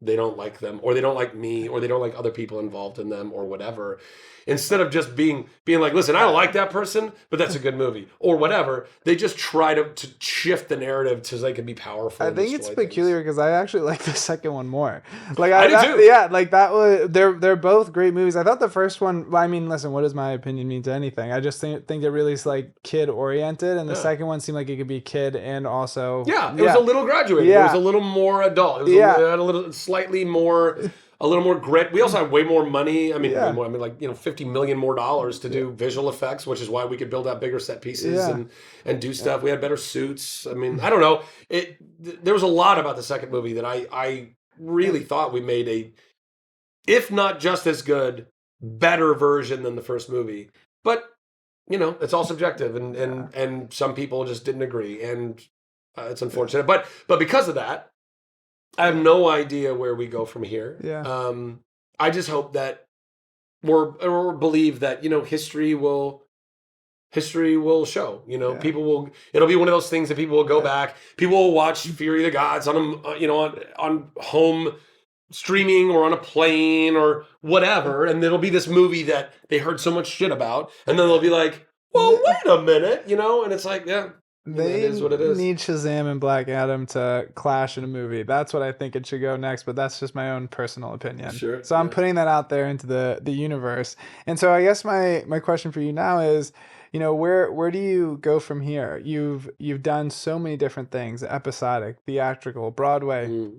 they don't like them, or they don't like me, or they don't like other people involved in them, or whatever. Instead of just being like, listen, I don't like that person, but that's a good movie, or whatever. They just try to shift the narrative so they can be powerful. I think it's peculiar because I actually like the second one more. I do too. Yeah, like that was they're both great movies. I thought the first one. I mean, listen, what does my opinion mean to anything? I just think it really is like kid oriented, and the second one seemed like it could be kid and also it was a little graduated. Yeah. It was a little more adult. It was a little slightly more. A little more grit. We also had way more money. I mean, like $50 million more to do visual effects, which is why we could build out bigger set pieces and do stuff. We had better suits. I mean, I don't know. There was a lot about the second movie that I really thought we made a, if not just as good, better version than the first movie. But it's all subjective, and some people just didn't agree, and it's unfortunate. But because of that, I have no idea where we go from here. Yeah. I just hope that or believe that history will show. People will. It'll be one of those things that people will go back. People will watch Fury of the Gods on home streaming or on a plane or whatever, and it'll be this movie that they heard so much shit about, and then they'll be like, "Well, wait a minute," and it's like, yeah. They it is what it is. Need Shazam and Black Adam to clash in a movie. That's what I think it should go next, but that's just my own personal opinion. Sure. So I'm putting that out there into the universe. And so I guess my question for you now is, where do you go from here? You've done so many different things, episodic, theatrical, Broadway,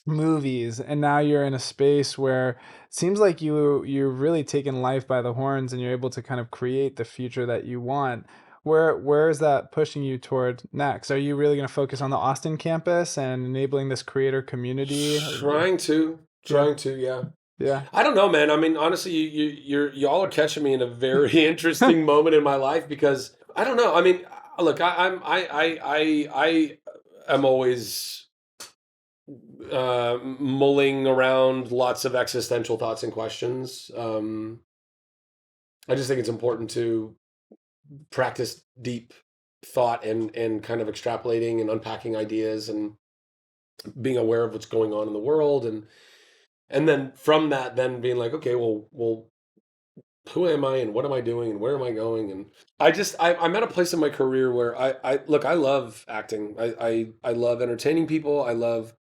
movies, and now you're in a space where it seems like you're really taking life by the horns and you're able to kind of create the future that you want. Where is that pushing you toward next? Are you really going to focus on the Austin campus and enabling this creator community? Trying to, yeah. Yeah. I don't know, man. I mean, honestly, y'all are catching me in a very interesting moment in my life because I don't know. I mean, look, I am always mulling around lots of existential thoughts and questions. I just think it's important to practice deep thought and kind of extrapolating and unpacking ideas and being aware of what's going on in the world and then from that then being like, okay, well who am I and what am I doing and where am I going? And I'm at a place in my career where I love acting. I love entertaining people. I love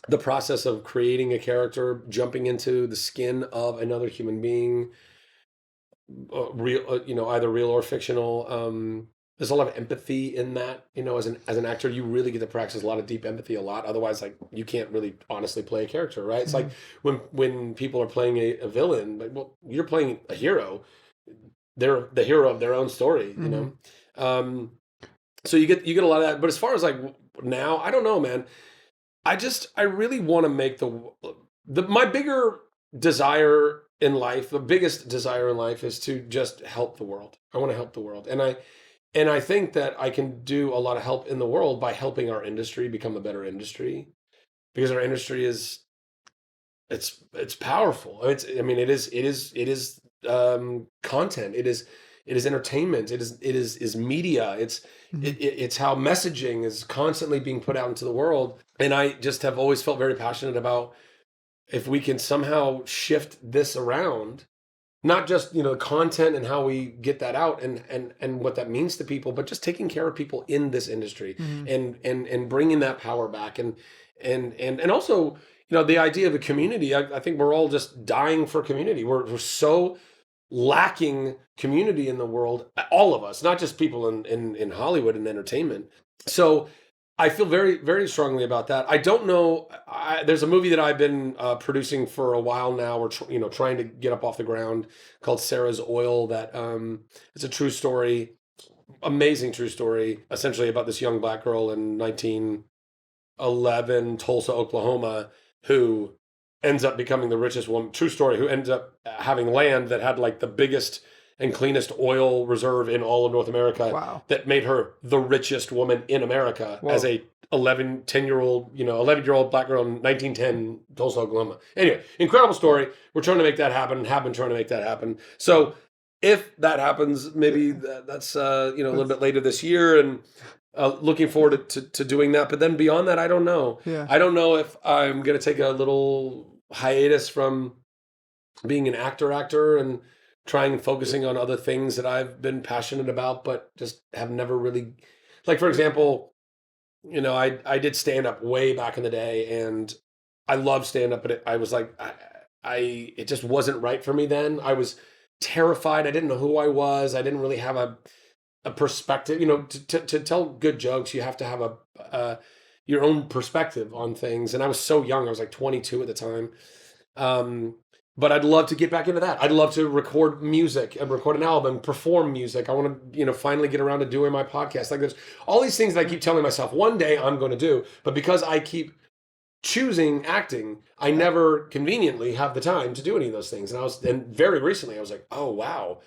the process of creating a character, jumping into the skin of another human being. Real, either real or fictional. There's a lot of empathy in that. As an actor, you really get to practice a lot of deep empathy a lot. Otherwise, like you can't really honestly play a character, right? It's like when people are playing a villain, like, well, you're playing a hero. They're the hero of their own story, So you get a lot of that. But as far as like now, I don't know, man. I really want to make my bigger desire in life, the biggest desire in life is to just help the world. I want to help the world. And I think that I can do a lot of help in the world by helping our industry become a better industry because our industry it's powerful. It is content. It is entertainment. It is media. It's how messaging is constantly being put out into the world. And I just have always felt very passionate about if we can somehow shift this around, not just the content and how we get that out and what that means to people, but just taking care of people in this industry and bringing that power back and also the idea of a community. I think we're all just dying for community. We're so lacking community in the world, all of us, not just people in Hollywood and entertainment. So I feel very, very strongly about that. I don't know. There's a movie that I've been producing for a while now. We're trying to get up off the ground called Sarah's Oil. That it's a true story, amazing true story, essentially about this young black girl in 1911, Tulsa, Oklahoma, who ends up becoming the richest woman. True story. Who ends up having land that had like the biggest and cleanest oil reserve in all of North America. Wow. That made her the richest woman in America. Whoa. As a 11-year-old black girl in 1910, Tulsa, Oklahoma. Anyway, incredible story. We're trying to make that happen, have been trying to make that happen. So if that happens, maybe that's a little bit later this year. And looking forward to doing that. But then beyond that, I don't know. Yeah. I don't know if I'm going to take a little hiatus from being an actor and trying and focusing on other things that I've been passionate about, but just have never really, like, for example, I did stand up way back in the day, and I love stand up, but I was like, it just wasn't right for me then. I was terrified. I didn't know who I was. I didn't really have a perspective. To tell good jokes, you have to have your own perspective on things. And I was so young. I was like 22 at the time. But I'd love to get back into that. I'd love to record music and record an album, perform music. I want to, finally get around to doing my podcast. Like, there's all these things that I keep telling myself one day I'm going to do. But because I keep choosing acting, I never conveniently have the time to do any of those things. And very recently I was like, oh wow,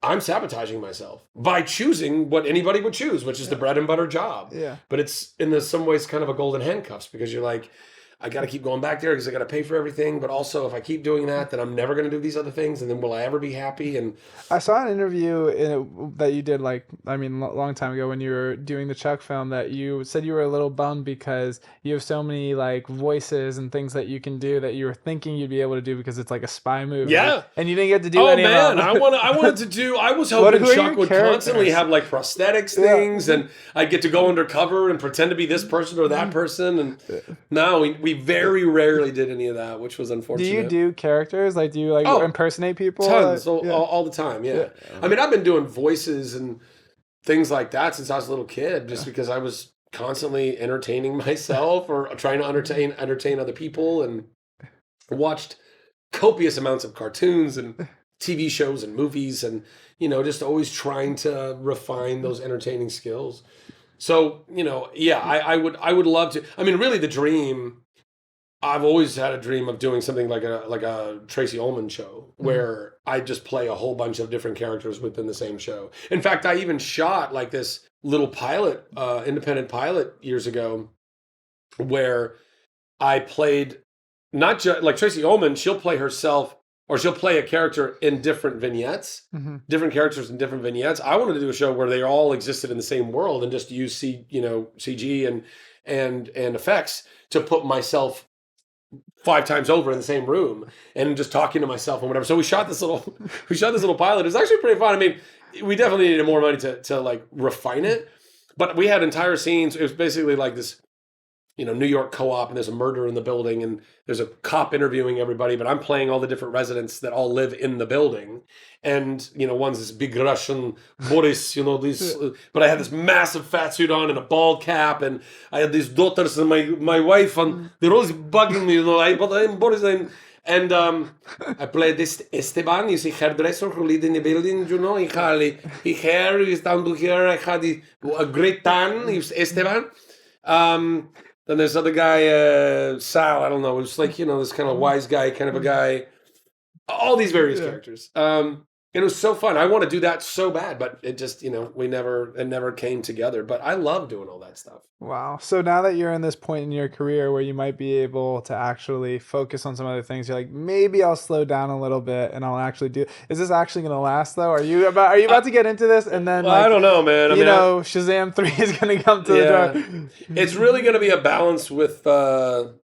I'm sabotaging myself by choosing what anybody would choose, which is the bread and butter job. Yeah. But it's in some ways kind of a golden handcuffs, because you're like, I got to keep going back there because I got to pay for everything. But also, if I keep doing that, then I'm never going to do these other things. And then will I ever be happy? And I saw an interview that you did, long time ago when you were doing the Chuck film, that you said you were a little bummed because you have so many voices and things that you can do that you were thinking you'd be able to do because it's like a spy movie. Yeah. And you didn't get to do any of them. I wanted to do, I was hoping Chuck would constantly have prosthetics things, and I'd get to go undercover and pretend to be this person or that person. And no, we very rarely did any of that, which was unfortunate. Do you do characters? Do you impersonate people? Tons, all the time, yeah. I mean, I've been doing voices and things like that since I was a little kid, just because I was constantly entertaining myself or trying to entertain other people, and watched copious amounts of cartoons and TV shows and movies, and just always trying to refine those entertaining skills. So, I would love to. I mean, really the dream, I've always had a dream of doing something like a Tracy Ullman show, where I just play a whole bunch of different characters within the same show. In fact, I even shot this little pilot, independent pilot years ago, where I played not just Tracy Ullman. She'll play herself, or she'll play a character in different vignettes, different characters in different vignettes. I wanted to do a show where they all existed in the same world and just use CG and effects to put myself 5 times over in the same room and just talking to myself and whatever. So we shot this little pilot. It's actually pretty fun. I mean, we definitely needed more money to refine it, but we had entire scenes. It was basically like this, New York co-op, and there's a murder in the building, and there's a cop interviewing everybody, but I'm playing all the different residents that all live in the building. And, one's this big Russian Boris, but I had this massive fat suit on and a bald cap, and I had these daughters and my wife, and they're always bugging me, but I'm Boris, and I played this Esteban, he's a hairdresser who lived in the building, his hair is down to here, I had a great tan, he was Esteban. Then there's other guy, Sal, I don't know, it was this kind of wise guy, kind of a guy, all these various characters. It was so fun. I want to do that so bad, but it just, it never came together. But I love doing all that stuff. Wow. So now that you're in this point in your career where you might be able to actually focus on some other things, you're like, maybe I'll slow down a little bit and I'll actually do. Is this actually going to last though? Are you about to get into this? And then I don't know, man. Shazam 3 is going to come to the door. It's really going to be a balance with the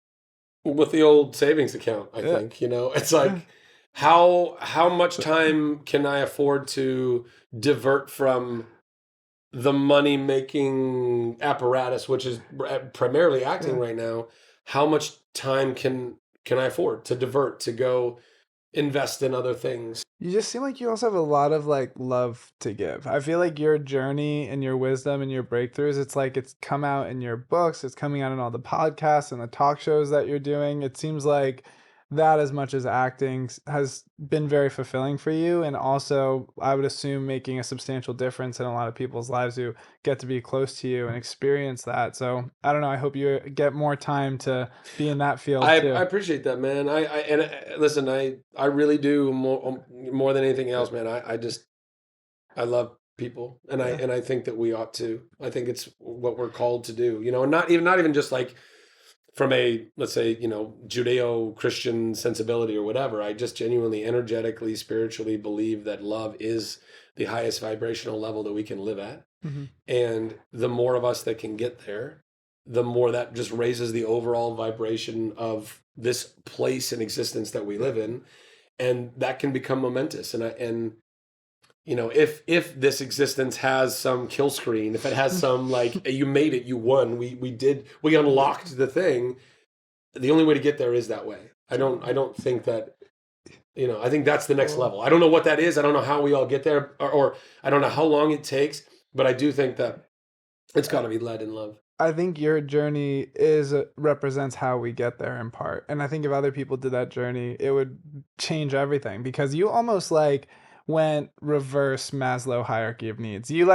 old savings account, I think. It's like, how much time can I afford to divert from the money-making apparatus, which is primarily acting right now? How much time can I afford to divert, to go invest in other things? You just seem like you also have a lot of love to give. I feel like your journey and your wisdom and your breakthroughs, it's come out in your books, it's coming out in all the podcasts and the talk shows that you're doing. It seems like that, as much as acting, has been very fulfilling for you, and also I would assume making a substantial difference in a lot of people's lives who get to be close to you and experience that. So I don't know, I hope you get more time to be in that field too. I appreciate that, man. Listen, I really do, more than anything else, man. I love people, and I think that we ought to. I think it's what we're called to do, and not even just from a, let's say, Judeo-Christian sensibility or whatever. I just genuinely, energetically, spiritually believe that love is the highest vibrational level that we can live at. Mm-hmm. And the more of us that can get there, the more that just raises the overall vibration of this place and existence that we live in. And that can become momentous. And you know, if this existence has some kill screen, if it has some like, you made it, you won, we unlocked the thing. The only way to get there is that way. I don't think that, you know, I think that's the next level. I don't know what that is. I don't know how we all get there, or I don't know how long it takes, but I do think that it's got to be led in love. I think your journey represents how we get there in part. And I think if other people did that journey, it would change everything, because you almost like went reverse Maslow hierarchy of needs. You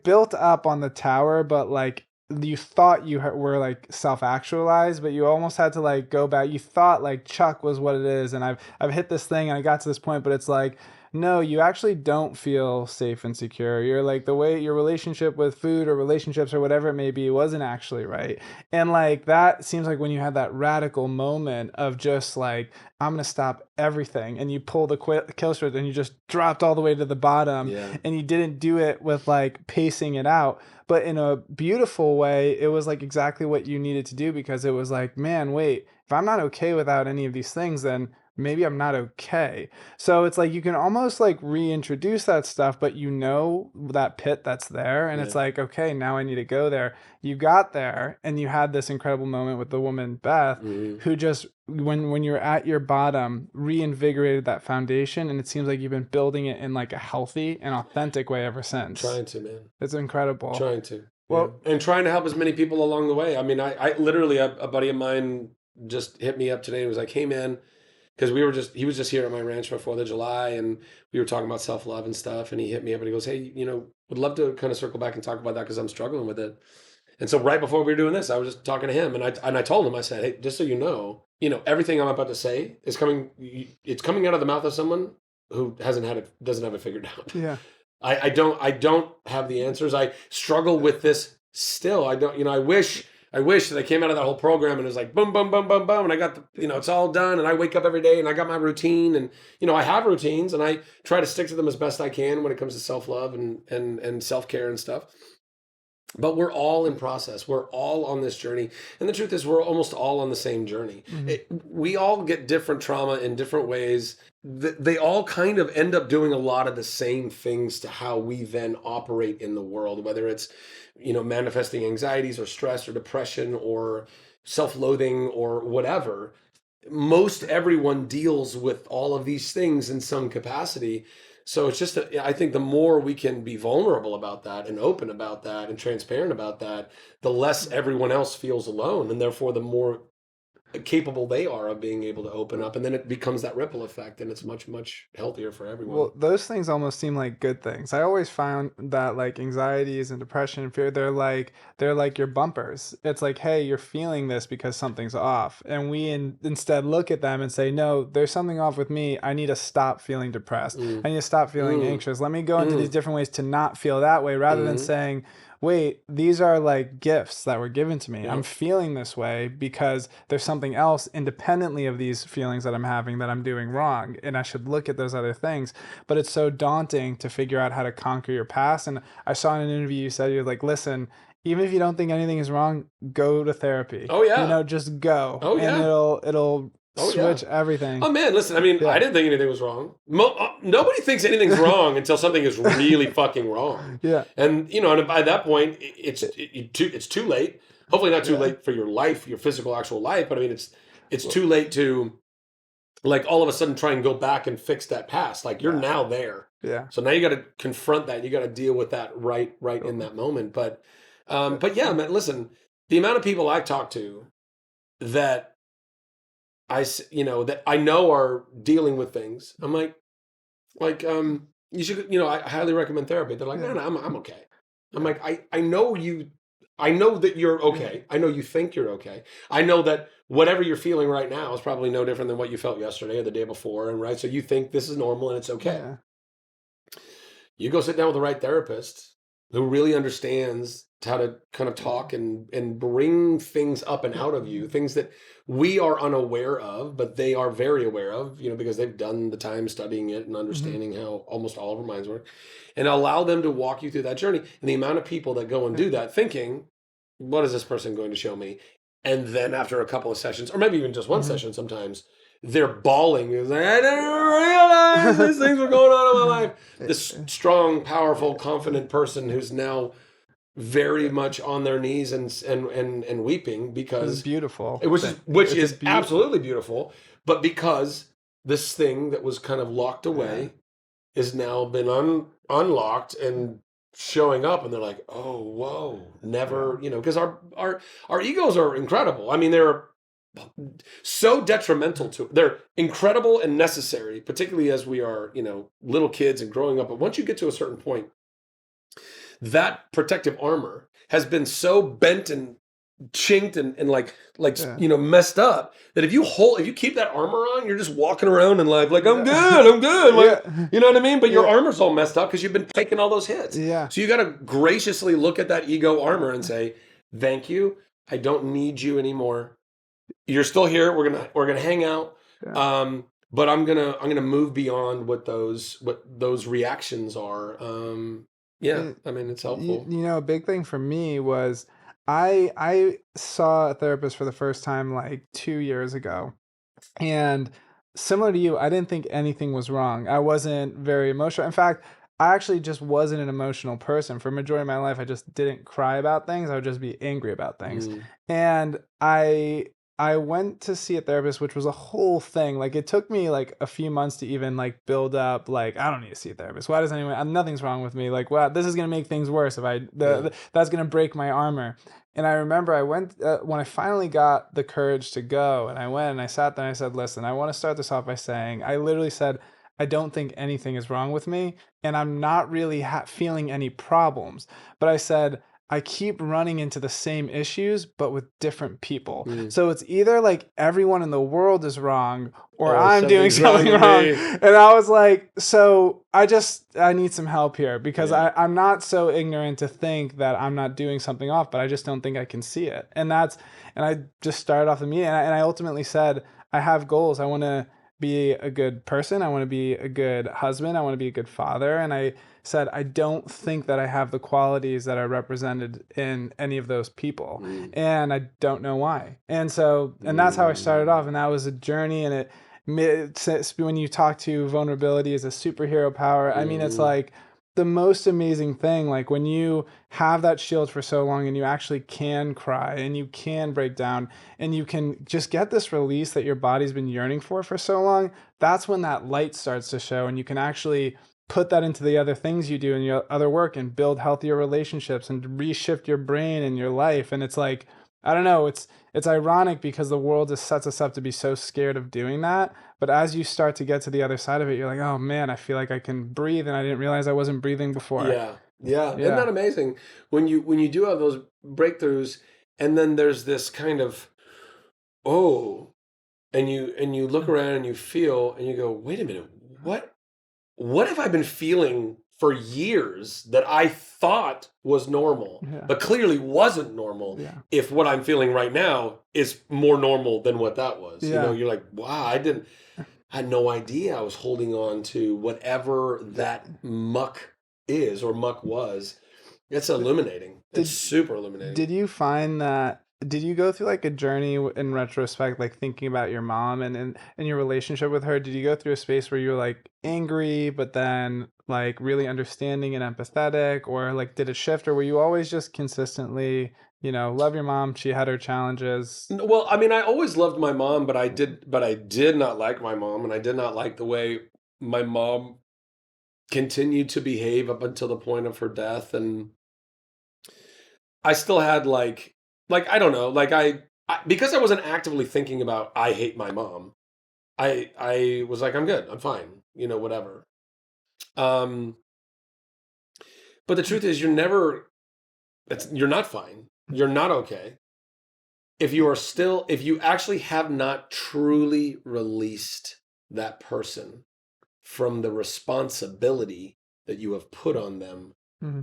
built up on the tower, but like you thought you were like self-actualized, but you almost had to like go back. You thought like Chuck was what it is, and I've hit this thing and I got to this point, but it's like, no, you actually don't feel safe and secure. You're like, the way your relationship with food or relationships or whatever it may be wasn't actually right. And like that seems like when you had that radical moment of just like, I'm going to stop everything. And you pull the kill switch and you just dropped all the way to the bottom. Yeah. And you didn't do it with like pacing it out, but in a beautiful way. It was like exactly what you needed to do, because it was like, man, wait, if I'm not okay without any of these things, then maybe I'm not okay. So it's like you can almost like reintroduce that stuff, but you know that pit that's there, and it's like, okay, now I need to go there. You got there, and you had this incredible moment with the woman Beth, who just when you're at your bottom reinvigorated that foundation, and it seems like you've been building it in like a healthy and authentic way ever since. Trying to, man. It's incredible. Trying to. Well, and trying to help as many people along the way. I mean, I literally, a buddy of mine just hit me up today and was like, hey man, because he was just here at my ranch for 4th of July, and we were talking about self-love and stuff, and he hit me up and he goes, hey, you know, would love to kind of circle back and talk about that because I'm struggling with it. And so right before we were doing this, I was just talking to him, and I told him, I said, hey, just so you know, everything I'm about to say is it's coming out of the mouth of someone who doesn't have it figured out. Yeah. I don't have the answers. I struggle with this still. I don't, I wish that I came out of that whole program and it was like, boom, boom, boom, boom, boom. And I got it's all done. And I wake up every day and I got my routine, and, I have routines and I try to stick to them as best I can when it comes to self-love and self-care and stuff. But we're all in process. We're all on this journey. And the truth is, we're almost all on the same journey. Mm-hmm. We all get different trauma in different ways. They all kind of end up doing a lot of the same things to how we then operate in the world, whether it's, manifesting anxieties or stress or depression or self-loathing or whatever. Most everyone deals with all of these things in some capacity. So it's just, I think the more we can be vulnerable about that and open about that and transparent about that, the less everyone else feels alone. And therefore, the more capable they are of being able to open up. And then it becomes that ripple effect, and it's much, much healthier for everyone. Well, those things almost seem like good things. I always found that like anxieties and depression and fear, they're like your bumpers. It's like, hey, you're feeling this because something's off. And we instead look at them and say, no, there's something off with me. I need to stop feeling depressed. I need to stop feeling anxious. Let me go into these different ways to not feel that way, rather than saying, wait, these are like gifts that were given to me. I'm feeling this way because there's something else independently of these feelings that I'm having that I'm doing wrong. And I should look at those other things. But it's so daunting to figure out how to conquer your past. And I saw in an interview, you said, you're like, listen, even if you don't think anything is wrong, go to therapy. Oh yeah. Just go. Oh yeah. And it'll switch everything. Oh man, listen, I mean, I didn't think anything was wrong. Nobody thinks anything's wrong until something is really fucking wrong. Yeah. And, and by that point, it's too late. Hopefully not too late for your life, your physical, actual life. But I mean, it's too late to, like, all of a sudden try and go back and fix that past. Like, you're now there. Yeah. So now you got to confront that. You got to deal with that right in that moment. But yeah, man, listen, the amount of people I talk to that that I know are dealing with things, I'm like, you should, I highly recommend therapy. They're like, no, I'm okay. I'm like, I know that you're okay. I know you think you're okay. I know that whatever you're feeling right now is probably no different than what you felt yesterday or the day before. And right. So you think this is normal and it's okay. Yeah. You go sit down with the right therapist who really understands how to kind of talk and bring things up and out of you, things that we are unaware of, but they are very aware of, because they've done the time studying it and understanding how almost all of our minds work, and allow them to walk you through that journey. And the amount of people that go and do that thinking, what is this person going to show me? And then after a couple of sessions, or maybe even just one session sometimes, they're bawling. It's like, I didn't realize these things were going on in my life. This strong, powerful, confident person who's now very much on their knees and weeping because It's beautiful. Which is absolutely beautiful, but because this thing that was kind of locked away has now been unlocked and showing up, and they're like, oh, whoa, never, because our egos are incredible. I mean, they're so detrimental to it. They're incredible and necessary, particularly as we are, little kids and growing up. But once you get to a certain point, that protective armor has been so bent and chinked and messed up that if you keep that armor on, you're just walking around in life like I'm good, like, you know what I mean? But your armor's all messed up because you've been taking all those hits. Yeah. So you got to graciously look at that ego armor and say, "Thank you. I don't need you anymore. You're still here. We're gonna hang out. Yeah. But I'm gonna move beyond what those reactions are. I mean, it's helpful. A big thing for me was I saw a therapist for the first time like 2 years ago, and similar to you, I didn't think anything was wrong. I wasn't very emotional. In fact, I actually just wasn't an emotional person. For a majority of my life, I just didn't cry about things. I would just be angry about things. And I went to see a therapist, which was a whole thing. Like, it took me like a few months to even like build up, like, I don't need to see a therapist. Why does anyone, nothing's wrong with me. Like, wow, this is going to make things worse if that's going to break my armor. And I remember I went, when I finally got the courage to go, and I went and I sat there and I said, listen, I want to start this off by saying, I literally said, I don't think anything is wrong with me, and I'm not really feeling any problems. But I said, I keep running into the same issues, but with different people. So it's either like everyone in the world is wrong, or I'm doing something wrong. And I was like, so I need some help here, because I'm not so ignorant to think that I'm not doing something off, but I just don't think I can see it. And I just started off the meeting, and I ultimately said, I have goals. I want to be a good person. I want to be a good husband. I want to be a good father. And I said, I don't think that I have the qualities that are represented in any of those people. And I don't know why. And that's how I started off. And that was a journey. And when you talk to vulnerability as a superhero power, I mean, it's like the most amazing thing. Like, when you have that shield for so long and you actually can cry and you can break down and you can just get this release that your body's been yearning for so long, that's when that light starts to show, and you can actually put that into the other things you do in your other work and build healthier relationships and reshift your brain and your life. And it's like, I don't know, it's ironic because the world just sets us up to be so scared of doing that. But as you start to get to the other side of it, you're like, oh man, I feel like I can breathe, and I didn't realize I wasn't breathing before. Yeah. Isn't that amazing? When you do have those breakthroughs, and then there's this kind of, and you look around and you feel and you go, wait a minute, what have I been feeling for years that I thought was normal, but clearly wasn't normal? If what I'm feeling right now is more normal than what that was, you're like, wow, I had no idea I was holding on to whatever that muck is or muck was. It's illuminating. It's super illuminating. Did you find that? Did you go through like a journey in retrospect, like thinking about your mom and your relationship with her? Did you go through a space where you were like angry, but then like really understanding and empathetic, or like did it shift, or were you always just consistently, love your mom? She had her challenges. Well, I mean, I always loved my mom, but I did not like my mom, and I did not like the way my mom continued to behave up until the point of her death. And I still had like, I don't know, like I because I wasn't actively thinking about, I hate my mom, I was like, I'm good, I'm fine, whatever. But the truth is, you're not fine. You're not okay. If you actually have not truly released that person from the responsibility that you have put on them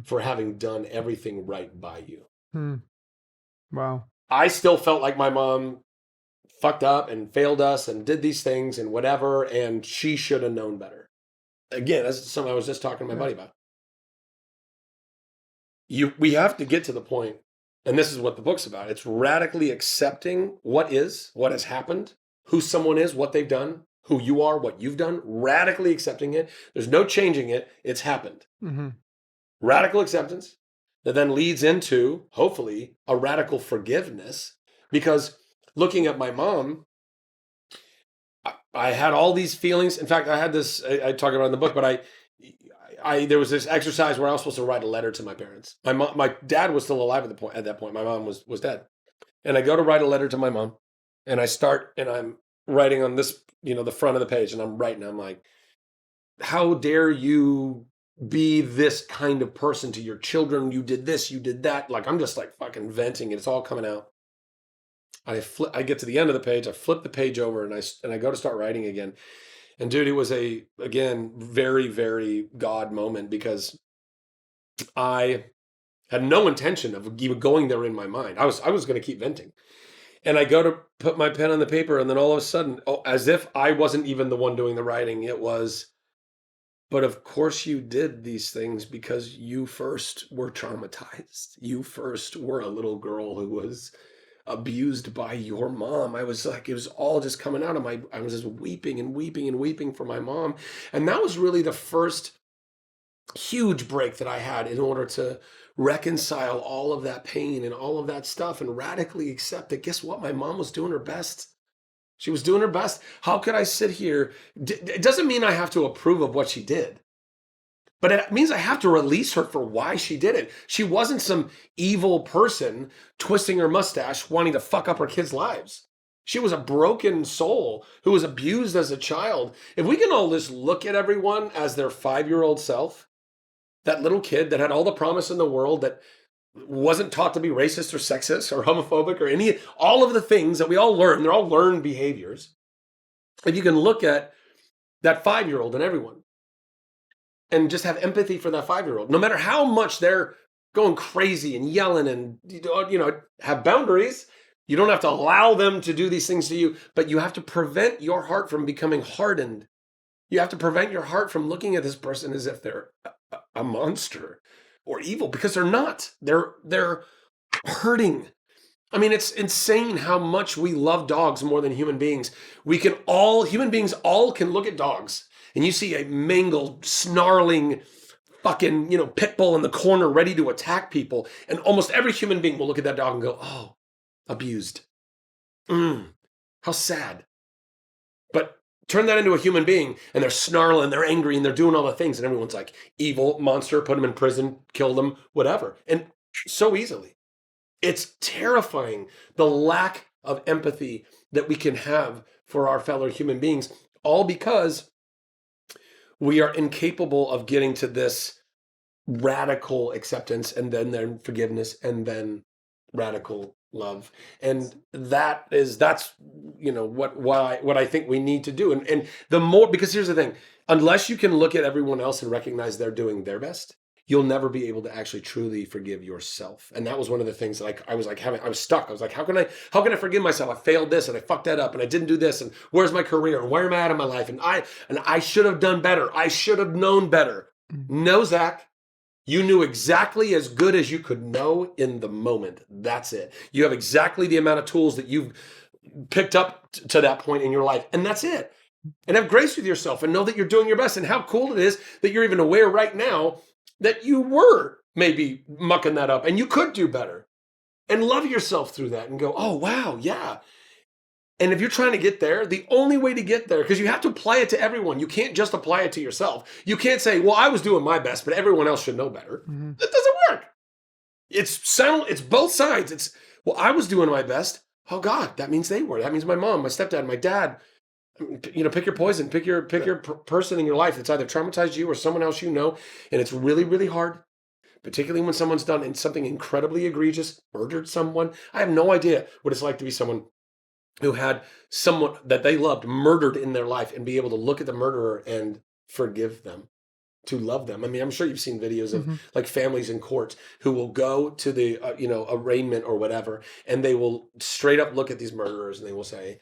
for having done everything right by you. Wow. I still felt like my mom fucked up and failed us and did these things and whatever, and she should have known better. Again, that's something I was just talking to my buddy about. We have to get to the point, and this is what the book's about. It's radically accepting what has happened, who someone is, what they've done, who you are, what you've done, radically accepting it. There's no changing it. It's happened. Radical acceptance that then leads into, hopefully, a radical forgiveness. Because looking at my mom, I had all these feelings. In fact, I had this, I talk about it in the book, but there was this exercise where I was supposed to write a letter to my parents. My dad was still alive at that point. My mom was dead. And I go to write a letter to my mom, and I start, and I'm writing on this, the front of the page, and I'm writing, I'm like, how dare you be this kind of person to your children? You did this, you did that. Like, I'm just like fucking venting, and it's all coming out. I get to the end of the page, I flip the page over, and I go to start writing again. And dude, it was again, very, very God moment, because I had no intention of even going there in my mind. I was going to keep venting. And I go to put my pen on the paper, and then all of a sudden, as if I wasn't even the one doing the writing, it was, but of course you did these things because you first were traumatized. You first were a little girl who was abused by your mom. I was like, it was all just coming out of I was just weeping and weeping and weeping for my mom. And that was really the first huge break that I had in order to reconcile all of that pain and all of that stuff and radically accept that, guess what? My mom was doing her best. She was doing her best. How could I sit here? It doesn't mean I have to approve of what she did, but it means I have to release her for why she did it. She wasn't some evil person twisting her mustache, wanting to fuck up her kids' lives. She was a broken soul who was abused as a child. If we can all just look at everyone as their 5-year-old self, that little kid that had all the promise in the world, that wasn't taught to be racist or sexist or homophobic or all of the things that we all learn, they're all learned behaviors. If you can look at that 5-year-old and everyone and just have empathy for that 5-year-old, no matter how much they're going crazy and yelling and, have boundaries. You don't have to allow them to do these things to you, but you have to prevent your heart from becoming hardened. You have to prevent your heart from looking at this person as if they're a monster or evil, because they're not. They're hurting. I mean, it's insane how much we love dogs more than human beings. Human beings all can look at dogs, and you see a mangled, snarling, fucking, pit bull in the corner ready to attack people, and almost every human being will look at that dog and go, oh, abused. How sad. But turn that into a human being, and they're snarling, they're angry, and they're doing all the things, and everyone's like, evil, monster, put them in prison, kill them, whatever. And so easily. It's terrifying, the lack of empathy that we can have for our fellow human beings, all because we are incapable of getting to this radical acceptance, and then forgiveness, and then radical love. And that's what I think we need to do. And the more, because here's the thing, unless you can look at everyone else and recognize they're doing their best, you'll never be able to actually truly forgive yourself. And that was one of the things that I was stuck. I was like, how can I forgive myself? I failed this, and I fucked that up, and I didn't do this, and where's my career, and where am I at in my life? And I should have done better. I should have known better. No, Zach. You knew exactly as good as you could know in the moment. That's it. You have exactly the amount of tools that you've picked up to that point in your life. And that's it. And have grace with yourself and know that you're doing your best. And how cool it is that you're even aware right now that you were maybe mucking that up and you could do better. And love yourself through that and go, oh, wow, yeah. And if you're trying to get there, the only way to get there, because you have to apply it to everyone. You can't just apply it to yourself. You can't say, well, I was doing my best, but everyone else should know better. That doesn't work. It's both sides. It's, well, I was doing my best. Oh God, that means they were. That means my mom, my stepdad, my dad. Pick your poison, pick your person in your life that's either traumatized you or someone else you know. And it's really, really hard, particularly when someone's done something incredibly egregious, murdered someone. I have no idea what it's like to be someone who had someone that they loved murdered in their life and be able to look at the murderer and forgive them. to love them. I mean, I'm sure you've seen videos of like families in court who will go to the arraignment or whatever, and they will straight up look at these murderers and they will say,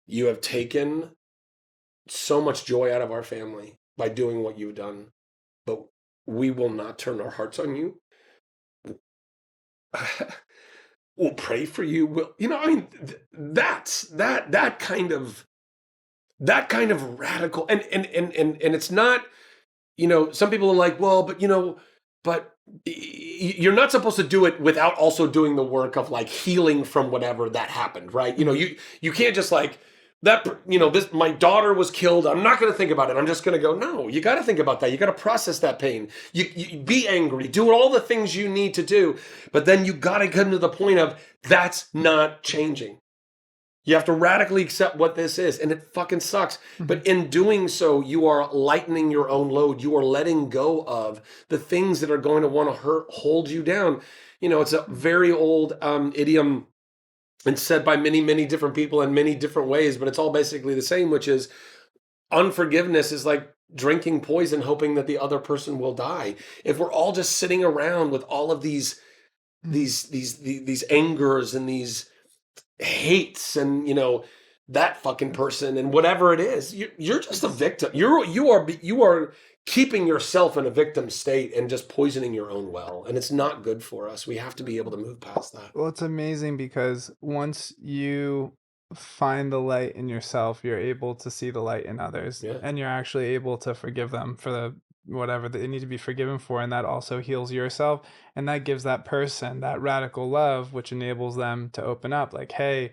"You have taken so much joy out of our family by doing what you've done, but we will not turn our hearts on you. We'll pray for you." That kind of radical, and it's not, some people are like, well, but you're not supposed to do it without also doing the work of like healing from whatever that happened, right? You can't just like my daughter was killed. I'm not going to think about it. I'm just going to go, no, you got to think about that. You got to process that pain. You be angry, do all the things you need to do. But then you got to come to the point of that's not changing. You have to radically accept what this is, and it fucking sucks. But in doing so, you are lightening your own load. You are letting go of the things that are going to want to hold you down. It's a very old idiom, and said by many, many different people in many different ways, but it's all basically the same, which is unforgiveness is like drinking poison, hoping that the other person will die. If we're all just sitting around with all of these angers and these hates and that fucking person and whatever it is, you're just a victim. You are keeping yourself in a victim state and just poisoning your own well, and it's not good for us. We have to be able to move past that. Well, it's amazing because once you find the light in yourself, you're able to see the light in others, and you're actually able to forgive them for the whatever they need to be forgiven for, and that also heals yourself, and that gives that person that radical love, which enables them to open up, like, hey,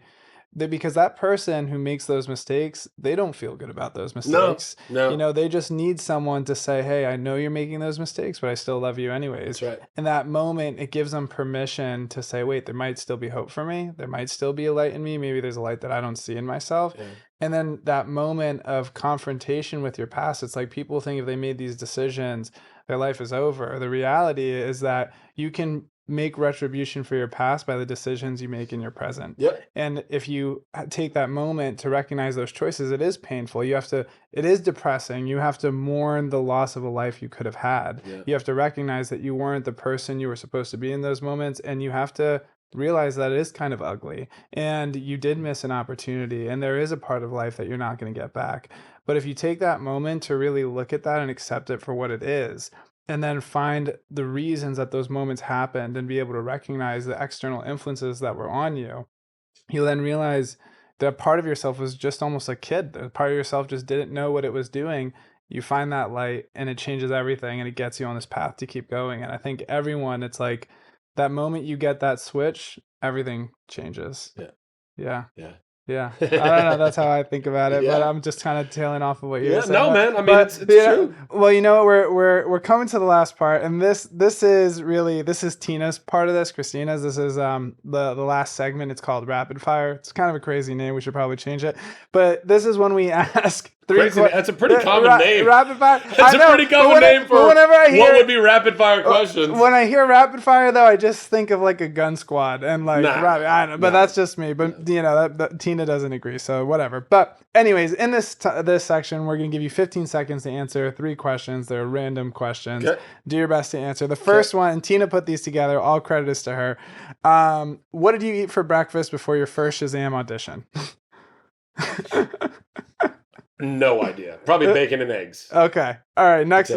because that person who makes those mistakes, they don't feel good about those mistakes. No. They just need someone to say, hey, I know you're making those mistakes, but I still love you anyways. That's right. In that moment, it gives them permission to say, wait, there might still be hope for me. There might still be a light in me. Maybe there's a light that I don't see in myself. Yeah. And then that moment of confrontation with your past, it's like people think if they made these decisions, their life is over. The reality is that you can make retribution for your past by the decisions you make in your present. Yep. And if you take that moment to recognize those choices, it is painful. It is depressing. You have to mourn the loss of a life you could have had. Yeah. You have to recognize that you weren't the person you were supposed to be in those moments. And you have to realize that it is kind of ugly and you did miss an opportunity. And there is a part of life that you're not going to get back. But if you take that moment to really look at that and accept it for what it is, and then find the reasons that those moments happened and be able to recognize the external influences that were on you, you'll then realize that part of yourself was just almost a kid. The part of yourself just didn't know what it was doing. You find that light and it changes everything and it gets you on this path to keep going. And I think everyone, it's like that moment you get that switch, everything changes. Yeah. Yeah, I don't know. That's how I think about it, but I'm just kind of tailing off of what you're saying. No, man. I mean, it's true. Well, we're coming to the last part, and this is Tina's part of this. Christina's. This is the last segment. It's called Rapid Fire. It's kind of a crazy name. We should probably change it. But this is when we ask That's a pretty common name. Rapid fire. That's a pretty common name for what would be rapid fire questions. When I hear rapid fire, though, I just think of like a gun squad and like rapid. I don't know, but that's just me. But that Tina doesn't agree, so whatever. But anyways, in this section, we're gonna give you 15 seconds to answer 3 questions. They're random questions. Okay. Do your best to answer. The first one, and Tina put these together. All credit is to her. What did you eat for breakfast before your first Shazam audition? No idea. Probably bacon and eggs. Okay. All right. Next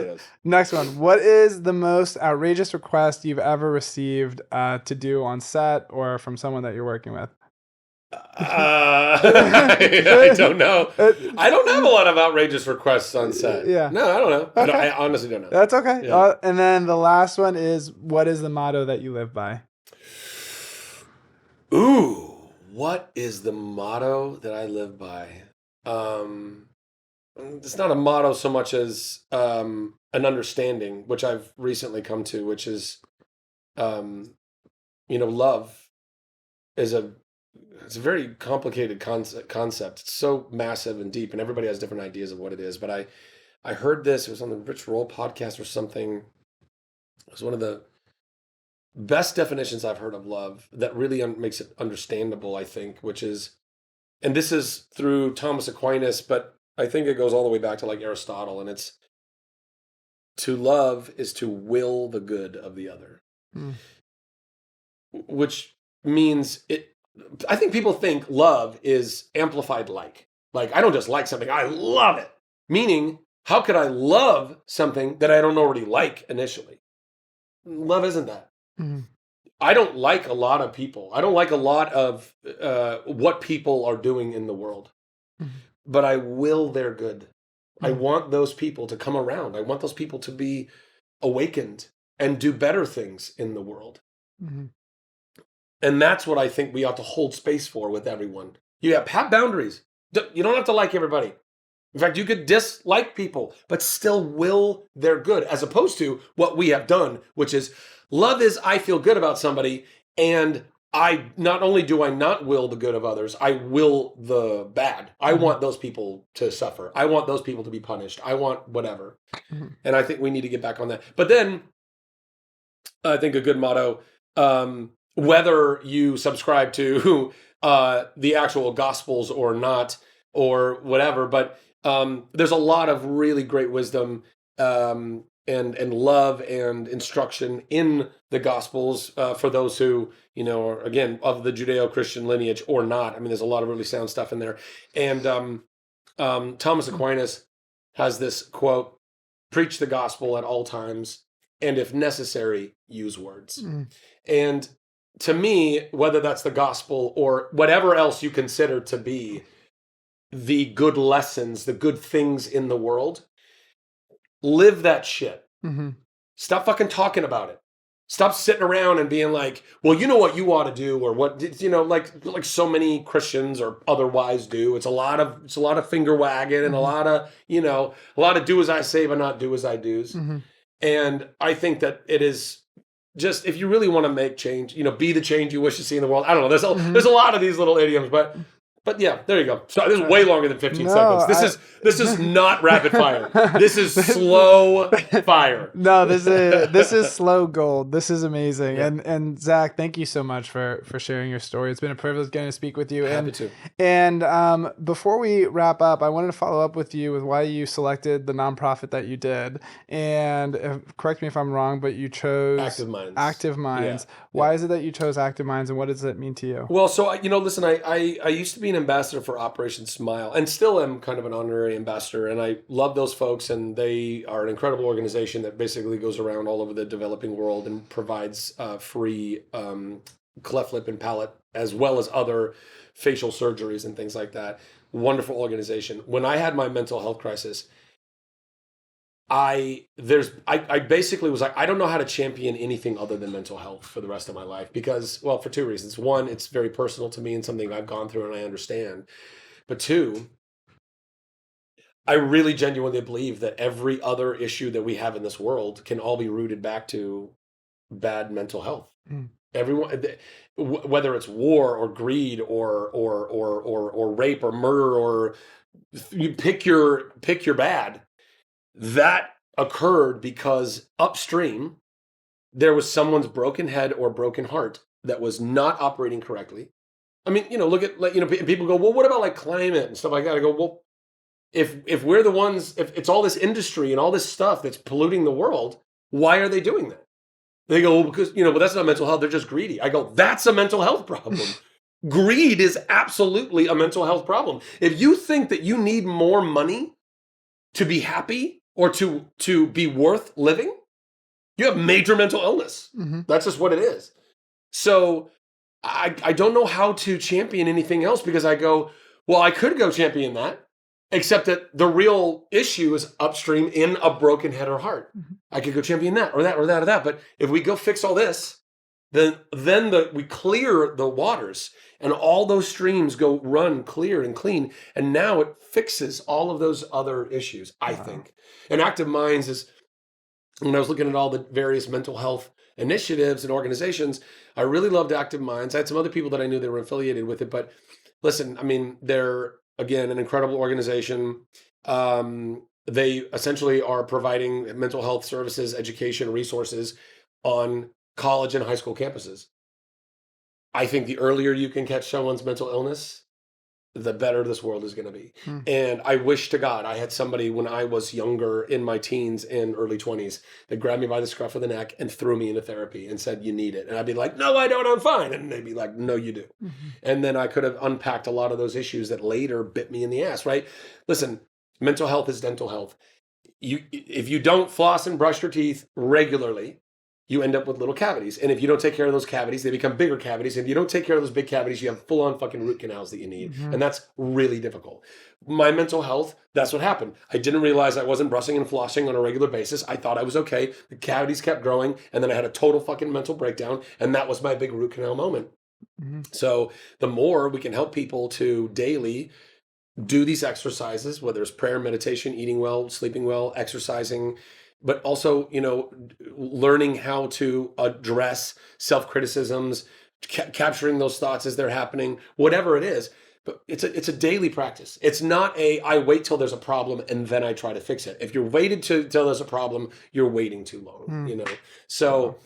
one. What is the most outrageous request you've ever received to do on set or from someone that you're working with? I don't know. I don't have a lot of outrageous requests on set. Yeah. No, I don't know. Okay. I honestly don't know. That's okay. Yeah. And then the last one is, what is the motto that you live by? Ooh, what is the motto that I live by? It's not a motto so much as an understanding, which I've recently come to, which is, love is it's a very complicated concept. It's so massive and deep, and everybody has different ideas of what it is. But I heard this. It was on the Rich Roll podcast or something. It was one of the best definitions I've heard of love that really makes it understandable, I think, which is, and this is through Thomas Aquinas, but I think it goes all the way back to like Aristotle, and it's To love is to will the good of the other, which means I think people think love is amplified like. Like, I don't just like something, I love it. Meaning, how could I love something that I don't already like initially? Love isn't that. I don't like a lot of people. I don't like a lot of what people are doing in the world. But I will their good. I want those people to come around. I want those people to be awakened and do better things in the world. And that's what I think we ought to hold space for with everyone. You have boundaries. You don't have to like everybody. In fact, you could dislike people, but still will their good, as opposed to what we have done, which is love is I feel good about somebody, and I not only do I not will the good of others, I will the bad. I want those people to suffer. I want those people to be punished. I want whatever. And I think we need to get back on that. But then I think a good motto, whether you subscribe to the actual Gospels or not, or whatever, but there's a lot of really great wisdom and love and instruction in the Gospels for those who, are, again, of the Judeo-Christian lineage or not. I mean, there's a lot of really sound stuff in there. And Thomas Aquinas has this quote, preach the gospel at all times, and if necessary, use words. And to me, whether that's the gospel or whatever else you consider to be the good lessons, the good things in the world, live that shit. Stop fucking talking about it. Stop sitting around and being like, well, you know what you ought to do, or what, like so many Christians or otherwise do. It's a lot of finger wagging and a lot of do as I say, but not do as I do's. And I think that it is just, if you really want to make change, be the change you wish to see in the world. I don't know. There's a lot of these little idioms, but yeah, there you go. So this is way longer than 15 seconds. This is not rapid fire. This is slow fire. No, this is slow gold. This is amazing. Yeah. And Zach, thank you so much for sharing your story. It's been a privilege getting to speak with you. Happy to. And before we wrap up, I wanted to follow up with you with why you selected the nonprofit that you did. And correct me if I'm wrong, but you chose Active Minds. Yeah. Why is it that you chose Active Minds, and what does it mean to you? Well, so listen, I used to be an ambassador for Operation Smile, and still am kind of an honorary ambassador, and I love those folks, and they are an incredible organization that basically goes around all over the developing world and provides free cleft lip and palate, as well as other facial surgeries and things like that. Wonderful organization. When I had my mental health crisis, I basically was like, I don't know how to champion anything other than mental health for the rest of my life, because, well, for two reasons. One, it's very personal to me and something I've gone through and I understand. But two, I really genuinely believe that every other issue that we have in this world can all be rooted back to bad mental health. Everyone, whether it's war or greed or rape or murder, or you pick your bad, that occurred because upstream there was someone's broken head or broken heart that was not operating correctly. I mean, look at, people go, well, what about like climate and stuff like that? I go, well, if we're the ones, if it's all this industry and all this stuff that's polluting the world, why are they doing that? They go, well, because, but that's not mental health. They're just greedy. I go, that's a mental health problem. Greed is absolutely a mental health problem. If you think that you need more money to be happy or to be worth living, you have major mental illness. That's just what it is. So I don't know how to champion anything else, because I go, well, I could go champion that, except that the real issue is upstream in a broken head or heart. I could go champion that or that or that or that. But if we go fix all this, then we clear the waters and all those streams go run clear and clean. And now it fixes all of those other issues, I think. And Active Minds is, when I was looking at all the various mental health initiatives and organizations, I really loved Active Minds. I had some other people that I knew that were affiliated with it. But listen, I mean, they're, again, an incredible organization. They essentially are providing mental health services, education, resources on college and high school campuses. I think the earlier you can catch someone's mental illness, the better this world is going to be. And I wish to God I had somebody when I was younger, in my teens and early 20s, that grabbed me by the scruff of the neck and threw me into therapy and said, you need it. And I'd be like, no, I don't, I'm fine. And they'd be like, no, you do. And then I could have unpacked a lot of those issues that later bit me in the ass, right? Listen, mental health is dental health. If you don't floss and brush your teeth regularly, you end up with little cavities. And if you don't take care of those cavities, they become bigger cavities. And if you don't take care of those big cavities, you have full-on fucking root canals that you need. And that's really difficult. My mental health, that's what happened. I didn't realize I wasn't brushing and flossing on a regular basis. I thought I was okay. The cavities kept growing. And then I had a total fucking mental breakdown. And that was my big root canal moment. So the more we can help people to daily do these exercises, whether it's prayer, meditation, eating well, sleeping well, exercising, but also, learning how to address self-criticisms, capturing those thoughts as they're happening, whatever it is. But it's a daily practice. It's not I wait till there's a problem and then I try to fix it. If you're waited till there's a problem, you're waiting too long, So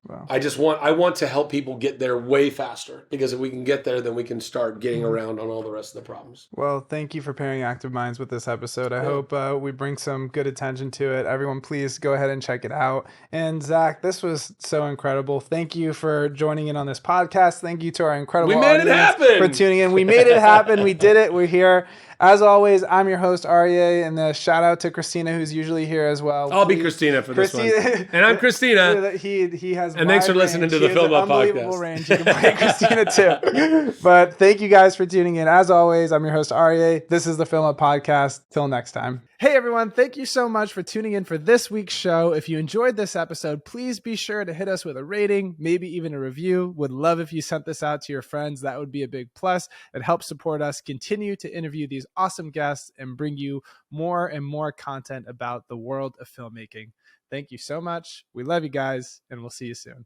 Wow. I want to help people get there way faster, because if we can get there, then we can start getting around on all the rest of the problems. Well, thank you for pairing Active Minds with this episode. I hope we bring some good attention to it. Everyone, please go ahead and check it out. And Zach, this was so incredible. Thank you for joining in on this podcast. Thank you to our incredible audience for tuning in. We made it happen. We did it. We're here. As always, I'm your host, Aryeh, and a shout out to Christina, who's usually here as well. I'll be Christina for this one. And I'm Christina. He has. And thanks for listening to the FilmUp Podcast. Range. You can play Christina too. But thank you guys for tuning in. As always, I'm your host, Aryeh. This is the FilmUp Podcast. Till next time. Hey everyone, thank you so much for tuning in for this week's show. If you enjoyed this episode, please be sure to hit us with a rating, maybe even a review. Would love if you sent this out to your friends. That would be a big plus. It helps support us continue to interview these awesome guests and bring you more and more content about the world of filmmaking. Thank you so much. We love you guys, and we'll see you soon.